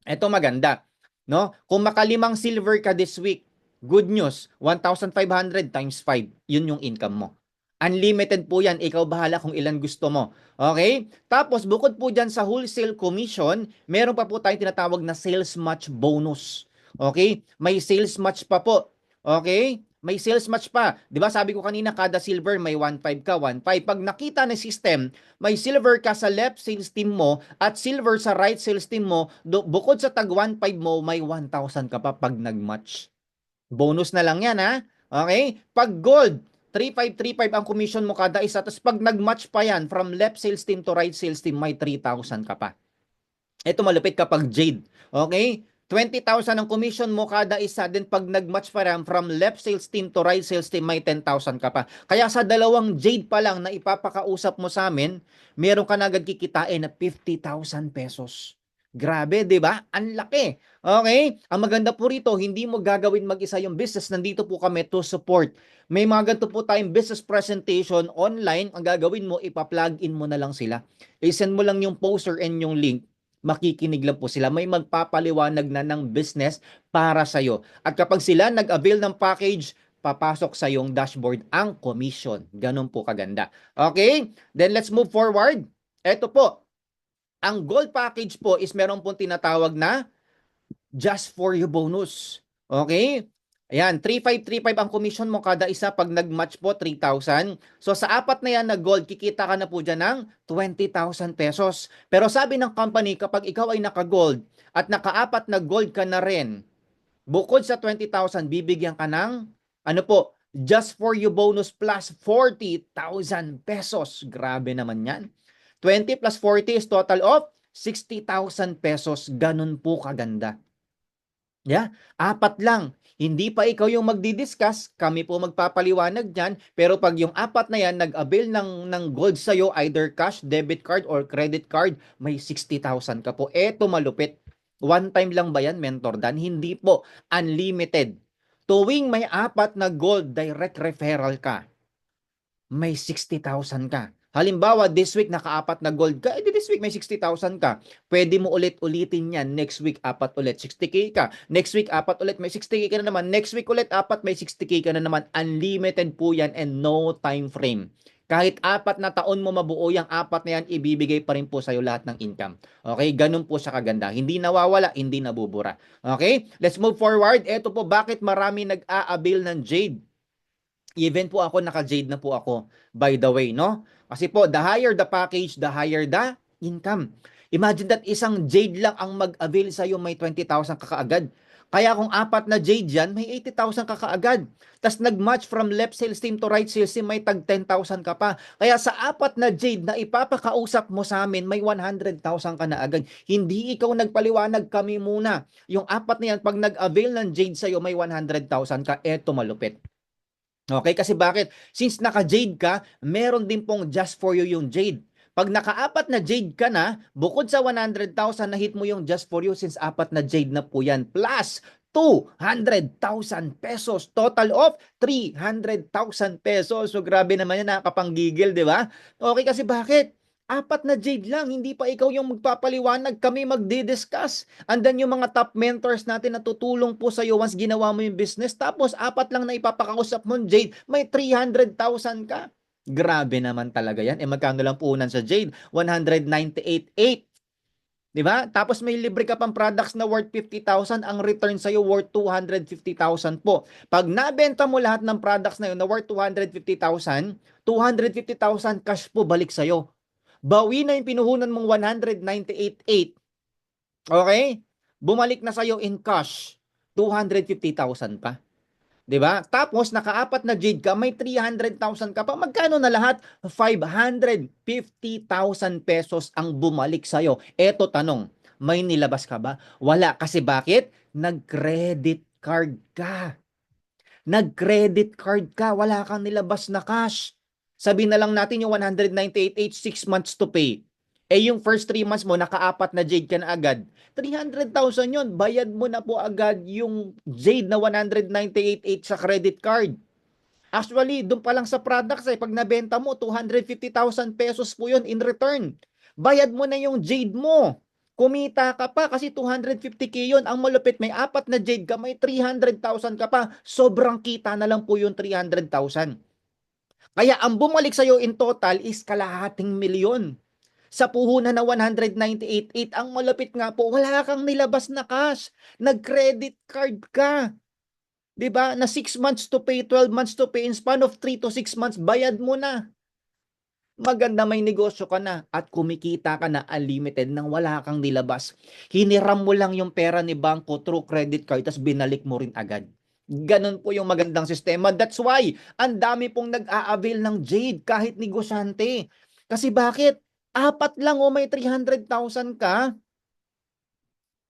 Ito maganda, no? Kung makalimang silver ka this week, good news, 1,500 times 5, yun yung income mo. Unlimited po yan, ikaw bahala kung ilan gusto mo. Okay? Tapos bukod po dyan sa wholesale commission, meron pa po tayong tinatawag na sales match bonus. Okay? May sales match pa po. Okay? May sales match pa. 'Di ba? Sabi ko kanina kada silver may 1.5 ka, 1.5. Pag nakita ng system, may silver ka sa left sales team mo at silver sa right sales team mo, bukod sa tag 1.5 mo, may 1,000 ka pa pag nag-match. Bonus na lang 'yan, ha? Okay? Pag gold, 3,535 ang commission mo kada isa. Tapos pag nag-match pa 'yan from left sales team to right sales team, may 3,000 ka pa. Ito malupit kapag jade. Okay? 20,000 ang commission mo kada isa, din pag nag-match pa rin from left sales team to right sales team, may 10,000 ka pa. Kaya sa dalawang jade pa lang na ipapakausap mo sa amin, meron ka na agad kikitain na 50,000 pesos. Grabe, di ba? Ang laki. Okay? Ang maganda po rito, hindi mo gagawin mag-isa yung business. Nandito po kami to support. May mga ganito po tayong business presentation online. Ang gagawin mo, ipa-plug in mo na lang sila. I-send mo lang yung poster and yung link. Makikinig lang po sila. May magpapaliwanag na ng business para sa'yo. At kapag sila nag-avail ng package, papasok sa iyong dashboard ang commission. Ganun po kaganda. Okay? Then let's move forward. Ito po, ang gold package po is meron pong tinatawag na just for you bonus. Okay? Ayan, 3,535 ang commission mo kada isa pag nag-match po 3,000. So sa apat na yan na gold, kikita ka na po dyan ng 20,000 pesos. Pero sabi ng company, kapag ikaw ay naka-gold at naka-apat na gold ka na rin, bukod sa 20,000, bibigyan ka ng, ano po, just for you bonus plus 40,000 pesos. Grabe naman yan. 20 plus 40 is total of 60,000 pesos. Ganun po kaganda. Yeah, apat lang. Hindi pa ikaw yung magdi-discuss, kami po magpapaliwanag dyan. Pero pag yung apat na yan nag-avail ng gold sa'yo, either cash, debit card, or credit card, may 60,000 ka po. Eto malupit. One time lang ba yan, Mentor Dan? Hindi po. Unlimited. Tuwing may apat na gold direct referral ka, may 60,000 ka. Halimbawa, this week nakaapat na gold ka, edi this week may 60,000 ka. Pwede mo ulit-ulitin yan. Next week, apat ulit, 60K ka. Next week, apat ulit, may 60K ka na naman. Next week ulit, apat, may 60K ka na naman. Unlimited po yan and no time frame. Kahit apat na taon mo mabuo yung apat na yan, ibibigay pa rin po sa'yo lahat ng income. Okay? Ganun po siya kaganda. Hindi nawawala, hindi nabubura. Okay? Let's move forward. Ito po, bakit marami nag-a-avail ng Jade? Even po ako, naka-Jade na po ako. By the way, no? Kasi po, the higher the package, the higher the income. Imagine that isang Jade lang ang mag-avail sa'yo, may 20,000 ka kaagad. Kaya kung apat na Jade yan, may 80,000 ka kaagad. Tapos nag-match from left sales team to right sales team, may tag 10,000 ka pa. Kaya sa apat na Jade na ipapakausap mo sa amin, may 100,000 ka na agad. Hindi ikaw nagpaliwanag, kami muna. Yung apat na yan, pag nag-avail ng Jade sa'yo, may 100,000 ka. Eto malupit. Okay, kasi bakit? Since naka-Jade ka, meron din pong just for you yung Jade. Pag nakaapat na Jade ka na, bukod sa 100,000 na hit mo yung just for you since apat na Jade na po yan. Plus 200,000 pesos. Total of 300,000 pesos. So grabe naman yan, nakapanggigil, di ba? Okay, kasi bakit? Apat na Jade lang, hindi pa ikaw yung magpapaliwanag, kami magdi-discuss. Andan yung mga top mentors natin na tutulong po sa iyo once ginawa mo yung business. Tapos apat lang na ipapakausap mo Jade, may 300,000 ka. Grabe naman talaga yan. Magkano lang puhunan sa Jade? 198,800. Di ba? Tapos may libre ka pang products na worth 50,000, ang return sa'yo worth 250,000 po. Pag nabenta mo lahat ng products na yun na worth 250,000, 250,000 cash po balik sa'yo. Bawi na yung pinuhunan mong 198,800. Okay? Bumalik na sa'yo in cash, 250,000 pa. 'Di ba? Tapos nakaapat na Jade ka, may 300,000 ka pa. Magkano na lahat? 550,000 pesos ang bumalik sa'yo. Eto tanong, may nilabas ka ba? Wala. Kasi bakit? Nag-credit card ka. Nag-credit card ka. Wala kang nilabas na cash. Sabihin na lang natin yung 198,800, 6 months to pay. Eh yung first 3 months mo, nakaapat na Jade ka na agad. 300,000 yun. Bayad mo na po agad yung Jade na 198,800 sa credit card. Actually, doon pa lang sa products pag nabenta mo, 250,000 pesos po yun in return. Bayad mo na yung Jade mo. Kumita ka pa kasi 250K yun. Ang malupit, may apat na Jade ka, may 300,000 ka pa. Sobrang kita na lang po yung 300,000. Kaya ang bumalik sa'yo in total is kalahating milyon. Sa puhunan na 198,800, ang malapit nga po, wala kang nilabas na cash. Nag-credit card ka. 'Di ba? Na 6 months to pay, 12 months to pay, in span of 3 to 6 months, bayad mo na. Maganda, may negosyo ka na at kumikita ka na unlimited nang wala kang nilabas. Hiniram mo lang yung pera ni bangko through credit card, tapos binalik mo rin agad. Ganon po yung magandang sistema. That's why, ang dami pong nag-a-avail ng Jade kahit negosyante. Kasi bakit? Apat lang may 300,000 ka.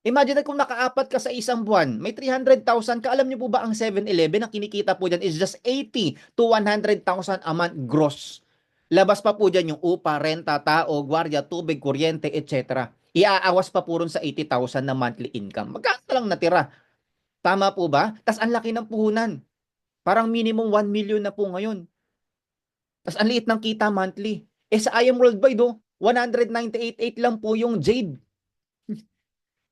Imagine kung nakaapat ka sa isang buwan, may 300,000 ka. Alam niyo po ba ang 7-Eleven, ang kinikita po dyan is just 80 to 100,000 a month gross. Labas pa po dyan yung upa, renta, tao, gwardiya, tubig, kuryente, etc. Iaawas pa po rin sa 80,000 na monthly income. Magkano lang natira? Tama po ba? Tas ang laki ng puhunan. Parang minimum 1 million na po ngayon. Tas ang liit ng kita monthly. Sa I Am Worldwide, 198,800 lang po yung Jade.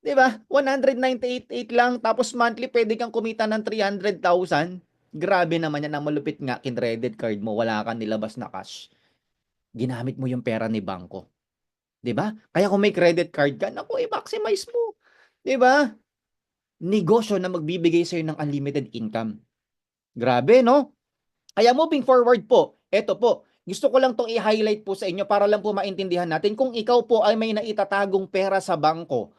'Di ba? 198,800 lang, tapos monthly pwede kang kumita ng 300,000. Grabe naman yan, ang malupit nga, credit card mo, wala kang nilabas na cash. Ginamit mo yung pera ni bangko. 'Di ba? Kaya kung may credit card ka, naku, i-maximize mo. 'Di ba? Negosyo na magbibigay sa'yo ng unlimited income. Grabe, no? Kaya moving forward po, eto po, gusto ko lang 'tong i-highlight po sa inyo para lang po maintindihan natin kung ikaw po ay may naitatagong pera sa bangko.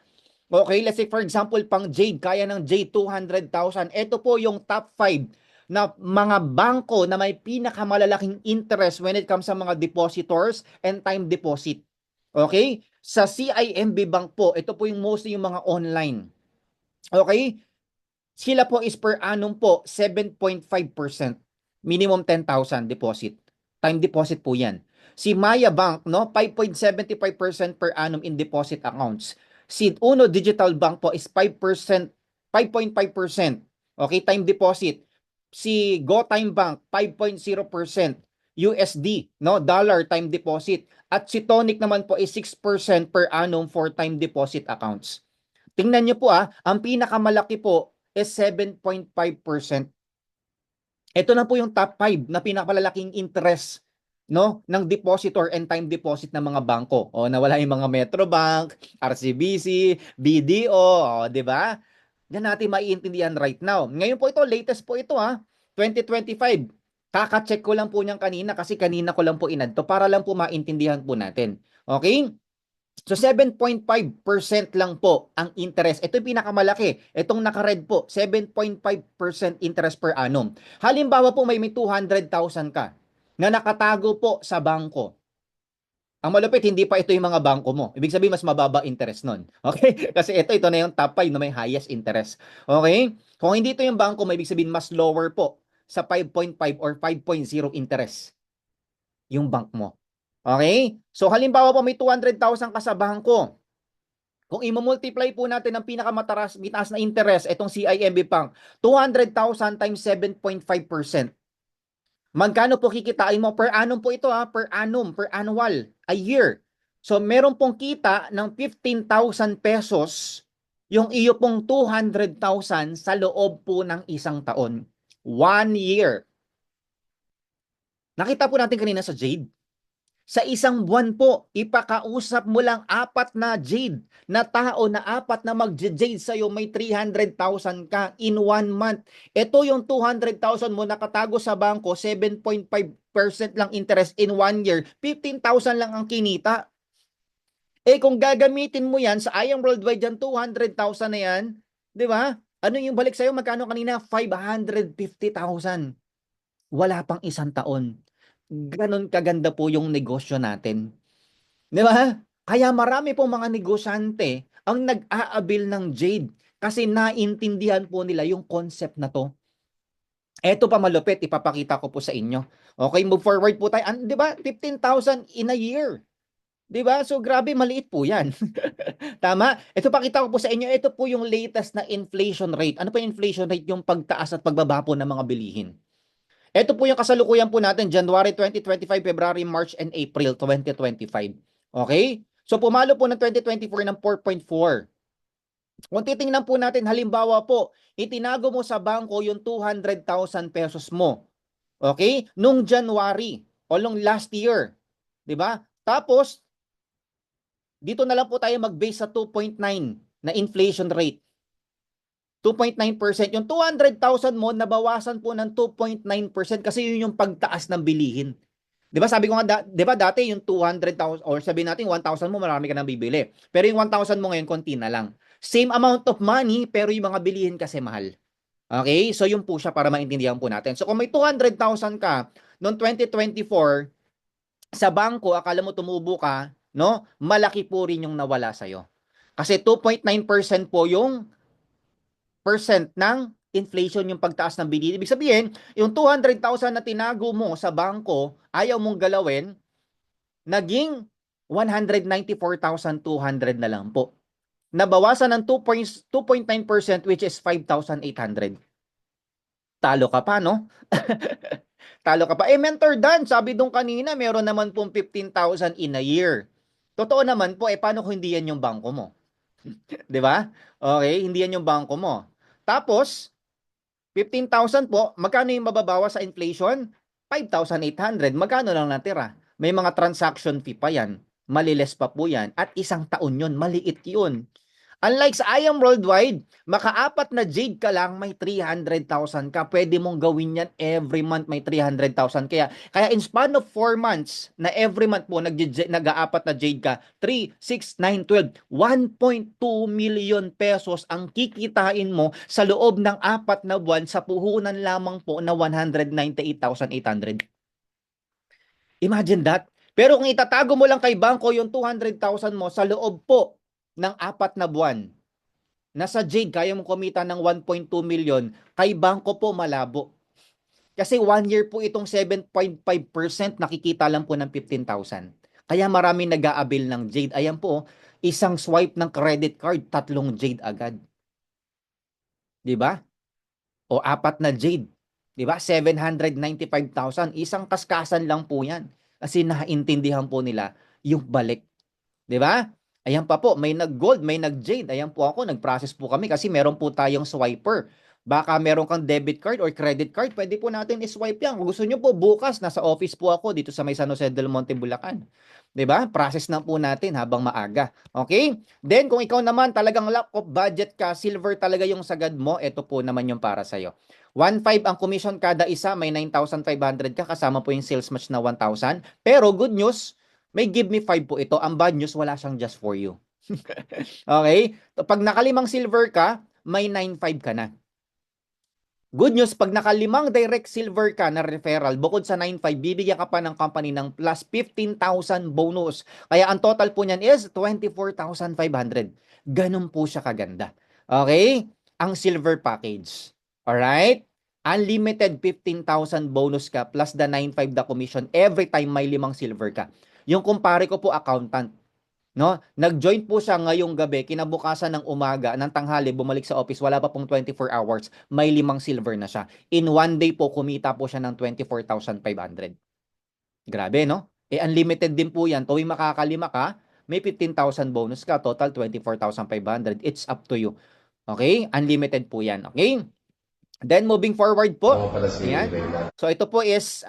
Okay, let's say for example, pang Jade, kaya ng Jade 200,000. Ito po yung top 5 na mga bangko na may pinakamalalaking interest when it comes sa mga depositors and time deposit. Okay? Sa CIMB Bank po, ito po yung mostly yung mga online. Okay? Sila po is per annum po 7.5%. Minimum 10,000 deposit. Time deposit po yan. Si Maya Bank, no, 5.75% per annum in deposit accounts. Si Uno Digital Bank po is 5%, 5.5%. Okay, time deposit. Si GoTime Bank, 5.0% USD, no, dollar time deposit. At si Tonic naman po is 6% per annum for time deposit accounts. Tingnan niyo po ang pinakamalaki po is 7.5%. Ito na po yung top 5 na pinakalalaking interest, no, ng depositor and time deposit ng mga bangko. O nawala yung mga Metrobank, RCBC, BDO, o, 'di ba? Yan natin maiintindihan right now. Ngayon po ito, latest po ito 2025. Kaka-check ko lang po niyan kanina kasi kanina ko lang po inad to para lang po maintindihan po natin. Okay? So 7.5% lang po ang interest. Ito yung pinakamalaki. Itong naka-red po, 7.5% interest per annum. Halimbawa po may 200,000 ka na nakatago po sa bangko. Ang malupit, hindi pa ito yung mga bangko mo. Ibig sabihin, mas mababa interest nun. Okay? Kasi ito na yung top 5 na may highest interest. Okay? Kung hindi ito yung bangko mo, ibig sabihin, mas lower po sa 5.5 or 5.0 interest yung bank mo. Okay? So, halimbawa po may 200,000 ka sa bangko. Kung i-multiply po natin ang pinakamataas na interest, itong CIMB Bank, 200,000 times 7.5%. Magkano po kikitain mo? Per annum po ito per annum, per annual, a year. So meron pong kita ng 15,000 pesos yung iyo pong 200,000 sa loob po ng isang taon. 1 year. Nakita po natin kanina sa Jade. Sa isang buwan po, ipakausap mo lang 4 na Jade na tao na 4 na mag-Jade sa'yo, may 300,000 ka in 1 month. Ito yung 200,000 mo nakatago sa bangko, 7.5% lang interest in 1 year, 15,000 lang ang kinita. Kung gagamitin mo yan sa IAM Worldwide yan, 200,000 na yan, di ba? Ano yung balik sa'yo? Magkano kanina? 550,000. Wala pang isang taon. Ganon kaganda po yung negosyo natin. Di ba? Kaya marami pong mga negosyante ang nag-aabil ng Jade kasi naintindihan po nila yung concept na to. Eto pa malupit, ipapakita ko po sa inyo. Okay, move forward po tayo. Di ba? 15,000 in a year. Di ba? So grabe, maliit po yan. Tama? Ito pakita ko po sa inyo. Ito po yung latest na inflation rate. Ano po yung inflation rate? Yung pagtaas at pagbaba po ng mga bilihin. Ito po yung kasalukuyan po natin, January 2025, February, March, and April 2025. Okay? So pumalo po ng 2024 ng 4.4. Kung titingnan po natin, halimbawa po, itinago mo sa bangko yung 200,000 pesos mo. Okay? Nung January o nung last year. Diba? Tapos, dito na lang po tayo mag-base sa 2.9 na inflation rate. 2.9%. Yung 200,000 mo, nabawasan po ng 2.9% kasi yun yung pagtaas ng bilihin. Di ba sabi ko nga, di ba dati yung 200,000 or sabihin natin 1,000 mo, marami ka nang bibili. Pero yung 1,000 mo ngayon, konti na lang. Same amount of money, pero yung mga bilihin kasi mahal. Okay? So yun po siya para maintindihan po natin. So kung may 200,000 ka noong 2024, sa bangko, akala mo tumubo ka, no? Malaki po rin yung nawala sa'yo. Kasi 2.9% po yung percent ng inflation yung pagtaas ng bilihin. Ibig sabihin, yung 200,000 na tinago mo sa bangko, ayaw mong galawin, naging 194,200 na lang po. Nabawasan ng 2.9% which is 5,800. Talo ka pa, no? Talo ka pa. Mentor Dan, sabi dong kanina, meron naman pong 15,000 in a year. Totoo naman po, paano kung hindi yan yung bangko mo? 'Di ba? Okay, hindi yan yung bangko mo. Tapos, 15,000 po, magkano yung mababawas sa inflation? 5,800. Magkano lang natira? May mga transaction fee pa yan. Maliles pa po yan. At isang taon yun. Maliit yun. Unlike sa I Am Worldwide, makaapat na jade ka lang, may 300,000 ka. Pwede mong gawin yan every month, may 300,000. Kaya in span of 4 months, na every month po nag-aapat na jade ka, 3, 6, 9, 12, 1.2 million pesos ang kikitain mo sa loob ng 4 na buwan sa puhunan lamang po na 198,800. Imagine that. Pero kung itatago mo lang kay bangko yung 200,000 mo sa loob po ng 4 na buwan, nasa jade kaya mo kumita ng 1.2 million, kay bangko po malabo. Kasi 1 year po itong 7.5% nakikita lang po ng 15,000. Kaya marami nag-aabil ng jade. Ayan po, isang swipe ng credit card, 3 jade agad. 'Di ba? O 4 na jade. 'Di ba? 795,000. Isang kaskasan lang po 'yan. Kasi naintindihan po nila yung balik. 'Di ba? Ayan pa po, may nag-gold, may nag-jade. Ayan po ako, nag-process po kami kasi meron po tayong swiper. Baka meron kang debit card or credit card, pwede po natin i-swipe yan. Kung gusto nyo po, bukas, nasa office po ako dito sa may San Jose del Monte, Bulacan. 'Di ba? Process na po natin habang maaga. Okay? Then, kung ikaw naman talagang lack of budget ka, silver talaga yung sagad mo, ito po naman yung para sa'yo. 1.5 ang commission kada isa, may 9,500 ka, kasama po yung sales match na 1,000. Pero good news, may give me 5 po ito. Ang bad news, wala siyang just for you. Okay? Pag nakalimang silver ka, may 9.5 ka na. Good news, pag nakalimang direct silver ka na referral, bukod sa 9.5, bibigyan ka pa ng company ng plus 15,000 bonus. Kaya ang total po niyan is 24,500. Ganun po siya kaganda. Okay? Ang silver package. Alright? Unlimited 15,000 bonus ka plus the 9.5 the commission every time may 5 silver ka. Yung kumpare ko po, accountant. No? Nag-join po siya ngayong gabi, kinabukasan ng umaga, ng tanghali, bumalik sa office, wala pa pong 24 hours, may 5 silver na siya. In 1 day po, kumita po siya ng 24,500. Grabe, no? Unlimited din po yan. Tuwing makakalima ka, may 15,000 bonus ka, total 24,500. It's up to you. Okay? Unlimited po yan. Okay? Then, moving forward po. Ayan. So, ito po is,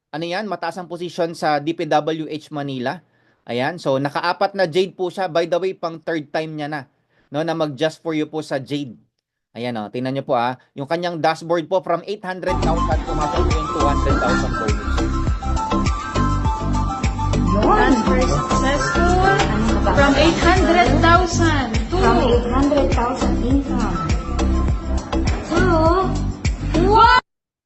ano yan, mataas ang position sa DPWH Manila. Ayan, so naka-4 na jade po siya. By the way, pang 3rd time niya na, no, na mag-just for you po sa jade. Ayan, oh, tingnan niyo po yung kanyang dashboard po from 800,000 pumasok po yung 200,000 bonus. Transfer successful from 800,000 to 800,000 income. Wow!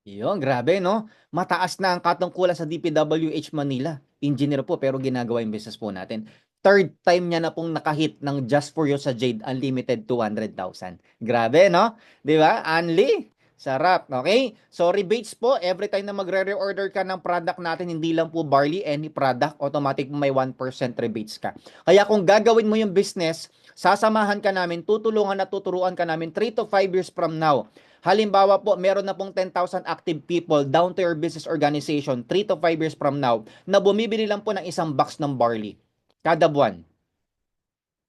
Yun, grabe, no? Mataas na ang katungkulan sa DPWH Manila. Engineer po, pero ginagawa yung business po natin. 3rd time niya na pong nakahit ng Just For You sa Jade Unlimited 200,000. Grabe, no? Di ba? Anli? Sarap, okay? So, rebates po, every time na magre-reorder ka ng product natin, hindi lang po barley, any product, automatic may 1% rebates ka. Kaya kung gagawin mo yung business, sasamahan ka namin, tutulungan at tuturuan ka namin 3 to 5 years from now. Halimbawa po, meron na pong 10,000 active people down to your business organization 3 to 5 years from now na bumibili lang po ng isang box ng barley kada buwan.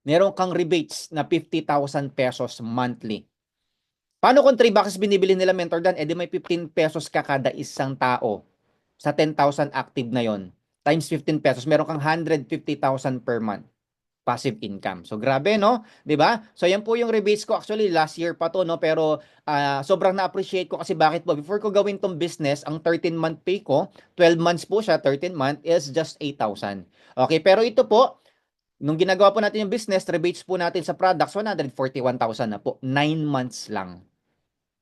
Meron kang rebates na 50,000 pesos monthly. Paano kung 3 boxes binibili nila, Mentor Dan? Di may 15 pesos ka kada isang tao sa 10,000 active na yon. Times 15 pesos, meron kang 150,000 per month. Passive income. So, grabe, no? 'Di ba? So, yan po yung rebates ko. Actually, last year pa to, no? Pero, sobrang na-appreciate ko kasi bakit po? Before ko gawin tong business, ang 13-month pay ko, 12 months po siya, 13 month is just 8,000. Okay, pero ito po, nung ginagawa po natin yung business, rebates po natin sa products, 141,000 na po. 9 months lang.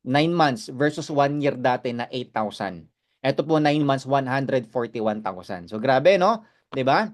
9 months versus 1 year dati na 8,000. Ito po, 9 months, 141,000. So, grabe, no? 'Di ba?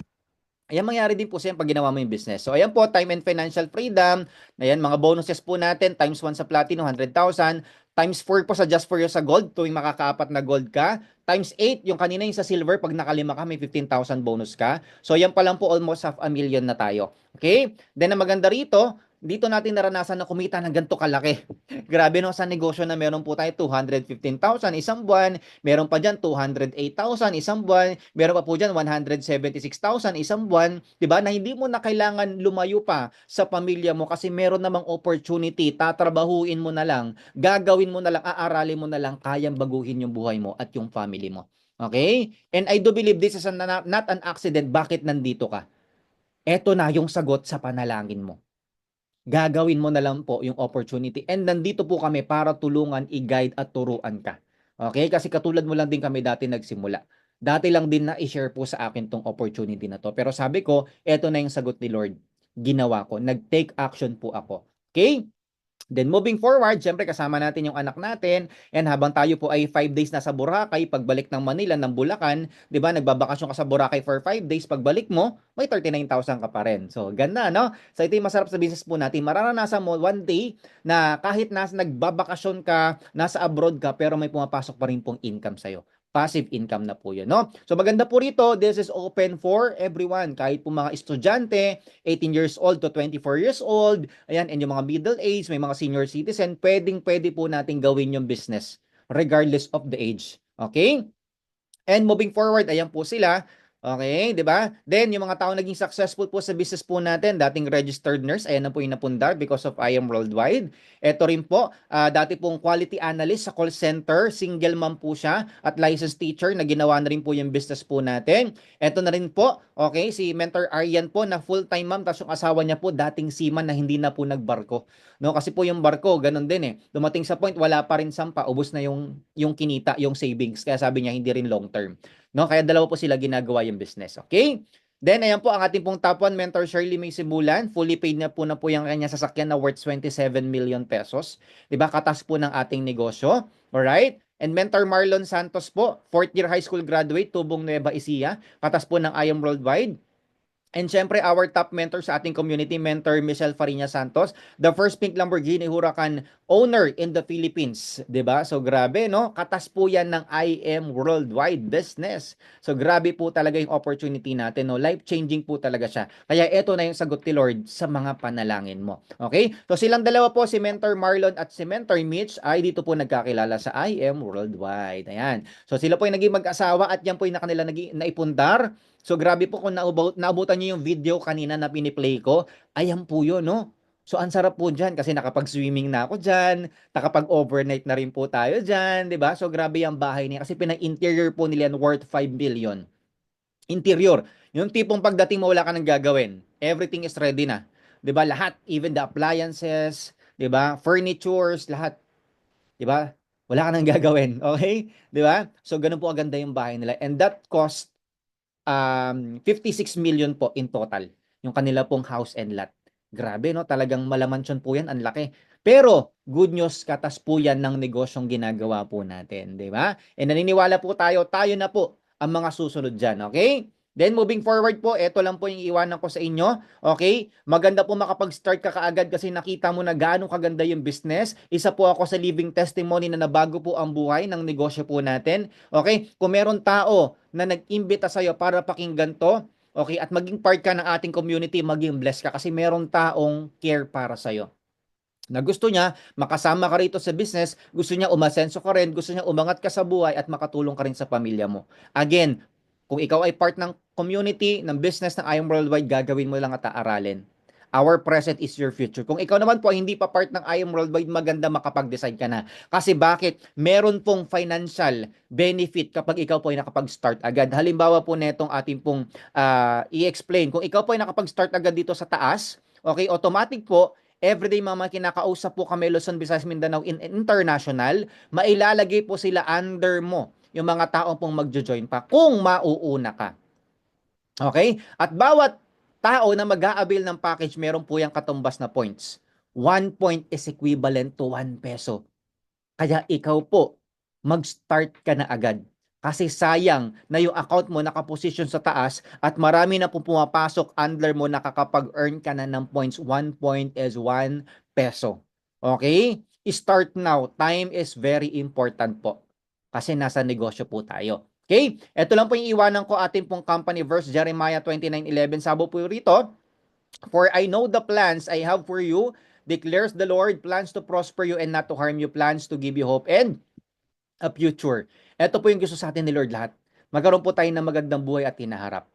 Ayan, mangyari din po siya pag ginawa mo yung business. So, ayan po, time and financial freedom. Ayan, mga bonuses po natin. Times 1 sa platinum, 100,000. Times 4 po sa just for you sa gold. Tuwing makakaapat na gold ka. Times 8, yung kanina yung sa silver. Pag nakalima ka, may 15,000 bonus ka. So, ayan pa lang po, almost 500,000 na tayo. Okay? Then, ang maganda rito, dito natin naranasan na kumita ng ganito kalaki. Grabe no, sa negosyo na meron po tayo 215,000 isang buwan, meron pa dyan 208,000 isang buwan, meron pa po dyan 176,000 isang buwan, 'di ba? Na hindi mo na kailangan lumayo pa sa pamilya mo kasi meron namang opportunity, tatrabahuin mo na lang, gagawin mo na lang, aaralin mo na lang, kayang baguhin yung buhay mo at yung family mo. Okay? And I do believe this is not an accident. Bakit nandito ka? Eto na yung sagot sa panalangin mo. Gagawin mo na lang po yung opportunity. And nandito po kami para tulungan, i-guide at turuan ka. Okay? Kasi katulad mo lang din kami dati nagsimula. Dati lang din na i-share po sa akin tong opportunity na to. Pero sabi ko, eto na yung sagot ni Lord. Ginawa ko. Nag-take action po ako. Okay? Then moving forward, syempre kasama natin yung anak natin, and habang tayo po ay 5 days na sa Boracay, pagbalik ng Manila, ng Bulacan, 'di ba? Nagbabakasyon ka sa Boracay for 5 days, pagbalik mo, may 39,000 ka pa rin. So, ganda, no? So, ito yung masarap sa business po natin. Mararanasan mo one day na kahit nagbabakasyon ka, nasa abroad ka, pero may pumapasok pa rin pong income sa'yo. Passive income na po yun, no? So, maganda po rito, this is open for everyone. Kahit po mga estudyante, 18 years old to 24 years old, ayan, and yung mga middle age, may mga senior citizen, pwede po natin gawin yung business regardless of the age. Okay? And moving forward, ayan po sila. Okay, 'di ba? Then yung mga tao naging successful po sa business po natin, dating registered nurse, ayan na po yung napundar because of I Am Worldwide. Ito rin po, dati pong quality analyst sa call center, single mom po siya at licensed teacher na ginawa na rin po yung business po natin. Ito na rin po, okay, si Mentor Aryan po na full-time mom, tapos yung asawa niya po dating seaman na hindi na po nagbarko. No, kasi po yung barko, ganun din eh. Dumating sa point wala pa rin sampa, ubos na yung kinita, yung savings. Kaya sabi niya hindi rin long term. No, kaya dalawa po sila ginagawa yung business. Okay? Then, ayan po ang ating pong top 1 mentor Shirley May Sibulan. Fully paid na po yung kanya sasakyan na worth 27 million pesos. 'Di ba? Katas po ng ating negosyo. Alright? And mentor Marlon Santos po, 4th year high school graduate, Tubong Nueva Ecija. Katas po ng I Am Worldwide. And syempre, our top mentor sa ating community, mentor Michelle Farina Santos, the first pink Lamborghini Huracan owner in the Philippines. 'Di ba? So grabe, no? Katas po yan ng I Am Worldwide business. So grabe po talaga yung opportunity natin, no? Life-changing po talaga siya. Kaya ito na yung sagot ni Lord sa mga panalangin mo. Okay? So silang dalawa po, si mentor Marlon at si mentor Mitch, ay dito po nagkakilala sa I Am Worldwide. Ayan. So sila po yung naging mag-asawa at yan po yung kanila naipundar. So grabe po kung naabutan niyo yung video kanina na piniplay ko, ayan po yun, no? So ang sarap po dyan kasi nakapag-swimming na ako dyan, nakapag-overnight na rin po tayo dyan, di ba? So grabe yung bahay niya kasi pinag-interior po nila worth 5 million. Interior, yung tipong pagdating mo wala ka nang gagawin. Everything is ready na. Di ba? Lahat, even the appliances, di ba? Furnitures, lahat. Di ba? Wala ka nang gagawin, okay? Di ba? So ganun po aganda yung bahay nila. And that cost 56 million po in total yung kanila pong house and lot. Grabe, no? Talagang malamansyon po yan, ang laki. Pero good news, katas po yan ng negosyong ginagawa po natin, di ba? And naniniwala po tayo na po ang mga susunod dyan, okay? Then moving forward po, ito lang po yung iwanan ko sa inyo. Okay? Maganda po makapag-start ka kaagad kasi nakita mo na gaano kaganda yung business. Isa po ako sa living testimony na nabago po ang buhay ng negosyo po natin. Okay? Kung meron tao na nag-imbita sa'yo para pakinggan to, okay, at maging part ka ng ating community, maging blessed ka kasi meron taong care para sa'yo. Na gusto niya, makasama ka rito sa business, gusto niya umasenso ka rin, gusto niya umangat ka sa buhay at makatulong ka rin sa pamilya mo. Again, kung ikaw ay part ng community, ng business ng I Am Worldwide, gagawin mo lang at aaralin. Our present is your future. Kung ikaw naman po hindi pa part ng I Am Worldwide, maganda makapag-decide ka na. Kasi bakit? Meron pong financial benefit kapag ikaw po ay nakapag-start agad. Halimbawa po netong ating pong i-explain. Kung ikaw po ay nakapag-start agad dito sa taas, okay, automatic po, everyday mga kinakausap po kami Luzon, Visayas, Mindanao International, mailalagay po sila under mo yung mga taong pong magjo-join pa kung mauuna ka. Okay? At bawat tao na mag-a-avail ng package, meron po yung katumbas na points. 1 point is equivalent to 1 peso. Kaya ikaw po, mag-start ka na agad. Kasi sayang na yung account mo nakaposisyon sa taas at marami na po pumapasok under mo, nakakapag-earn ka na ng points. 1 point is 1 peso. Okay? Start now. Time is very important po. Kasi nasa negosyo po tayo. Okay? Ito lang po yung iwanan ko ating pong company verse, Jeremiah 29:11. Sabo po rito. For I know the plans I have for you, declares the Lord, plans to prosper you and not to harm you, plans to give you hope and a future. Ito po yung gusto sa atin ni Lord lahat. Magkaroon po tayo ng magandang buhay at hinaharap.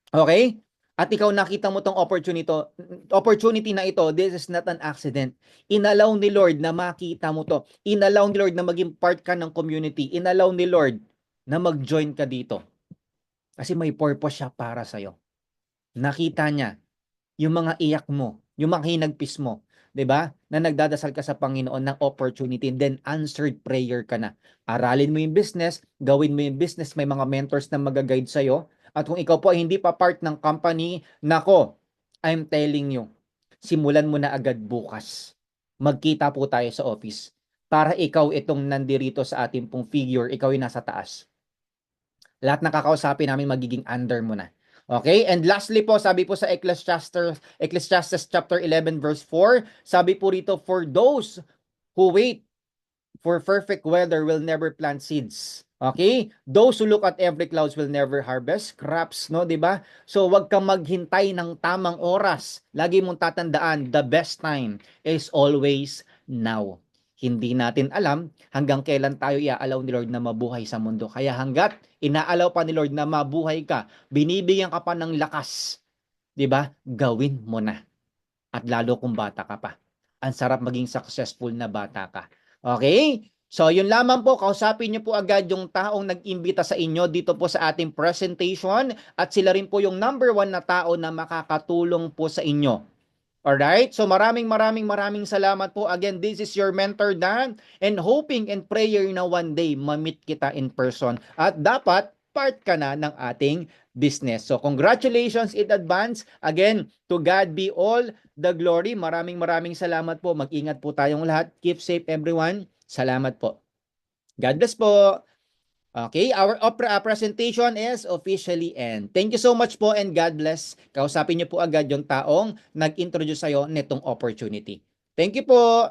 Okay? At ikaw nakita mo tong opportunity na ito, this is not an accident. Inalaw ni Lord na makita mo to. Inalaw ni Lord na maging part ka ng community. Inalaw ni Lord na mag-join ka dito. Kasi may purpose siya para sa'yo. Nakita niya yung mga iyak mo, yung mga hinagpis mo, 'di ba? Na nagdadasal ka sa Panginoon ng opportunity, and then answered prayer ka na. Aralin mo yung business, gawin mo yung business, may mga mentors na mag-guide sa iyo. At kung ikaw po ay hindi pa part ng company, nako, I'm telling you, simulan mo na agad bukas. Magkita po tayo sa office para ikaw itong nandirito sa ating pong figure, ikaw yung nasa taas. Lahat ng kakausapin namin magiging under mo na. Okay? And lastly po, sabi po sa Ecclesiastes chapter 11 verse 4, sabi po rito, for those who wait for perfect weather will never plant seeds. Okay? Those who look at every clouds will never harvest crops, no, 'di ba? So wag kang maghintay ng tamang oras. Lagi mong tatandaan, the best time is always now. Hindi natin alam hanggang kailan tayo iaalaw ni Lord na mabuhay sa mundo. Kaya hanggat inaalaw pa ni Lord na mabuhay ka, binibigyan ka pa ng lakas, 'di ba? Gawin mo na. At lalo kung bata ka pa. Ang sarap maging successful na bata ka. Okay? So, yun lamang po. Kausapin niyo po agad yung taong nag-imbita sa inyo dito po sa ating presentation. At sila rin po yung number 1 na tao na makakatulong po sa inyo. Alright? So, maraming salamat po. Again, this is your mentor, Dan. And hoping and prayer na one day ma-meet kita in person. At dapat, part ka na ng ating business. So, congratulations in advance. Again, to God be all the glory. Maraming salamat po. Mag-ingat po tayong lahat. Keep safe everyone. Salamat po. God bless po. Okay, our presentation is officially end. Thank you so much po and God bless. Kausapin niyo po agad yung taong nag-introduce sa'yo nitong opportunity. Thank you po.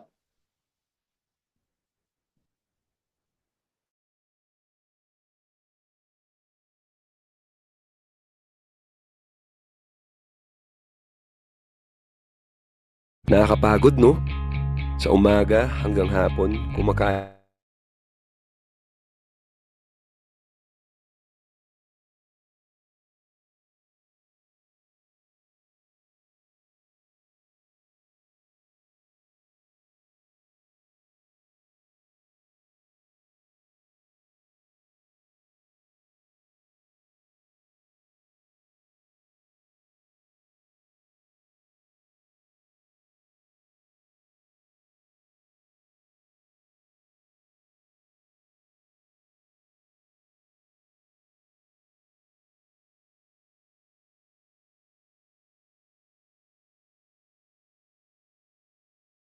Nakakapagod, no? Sa umaga hanggang hapon, kumakain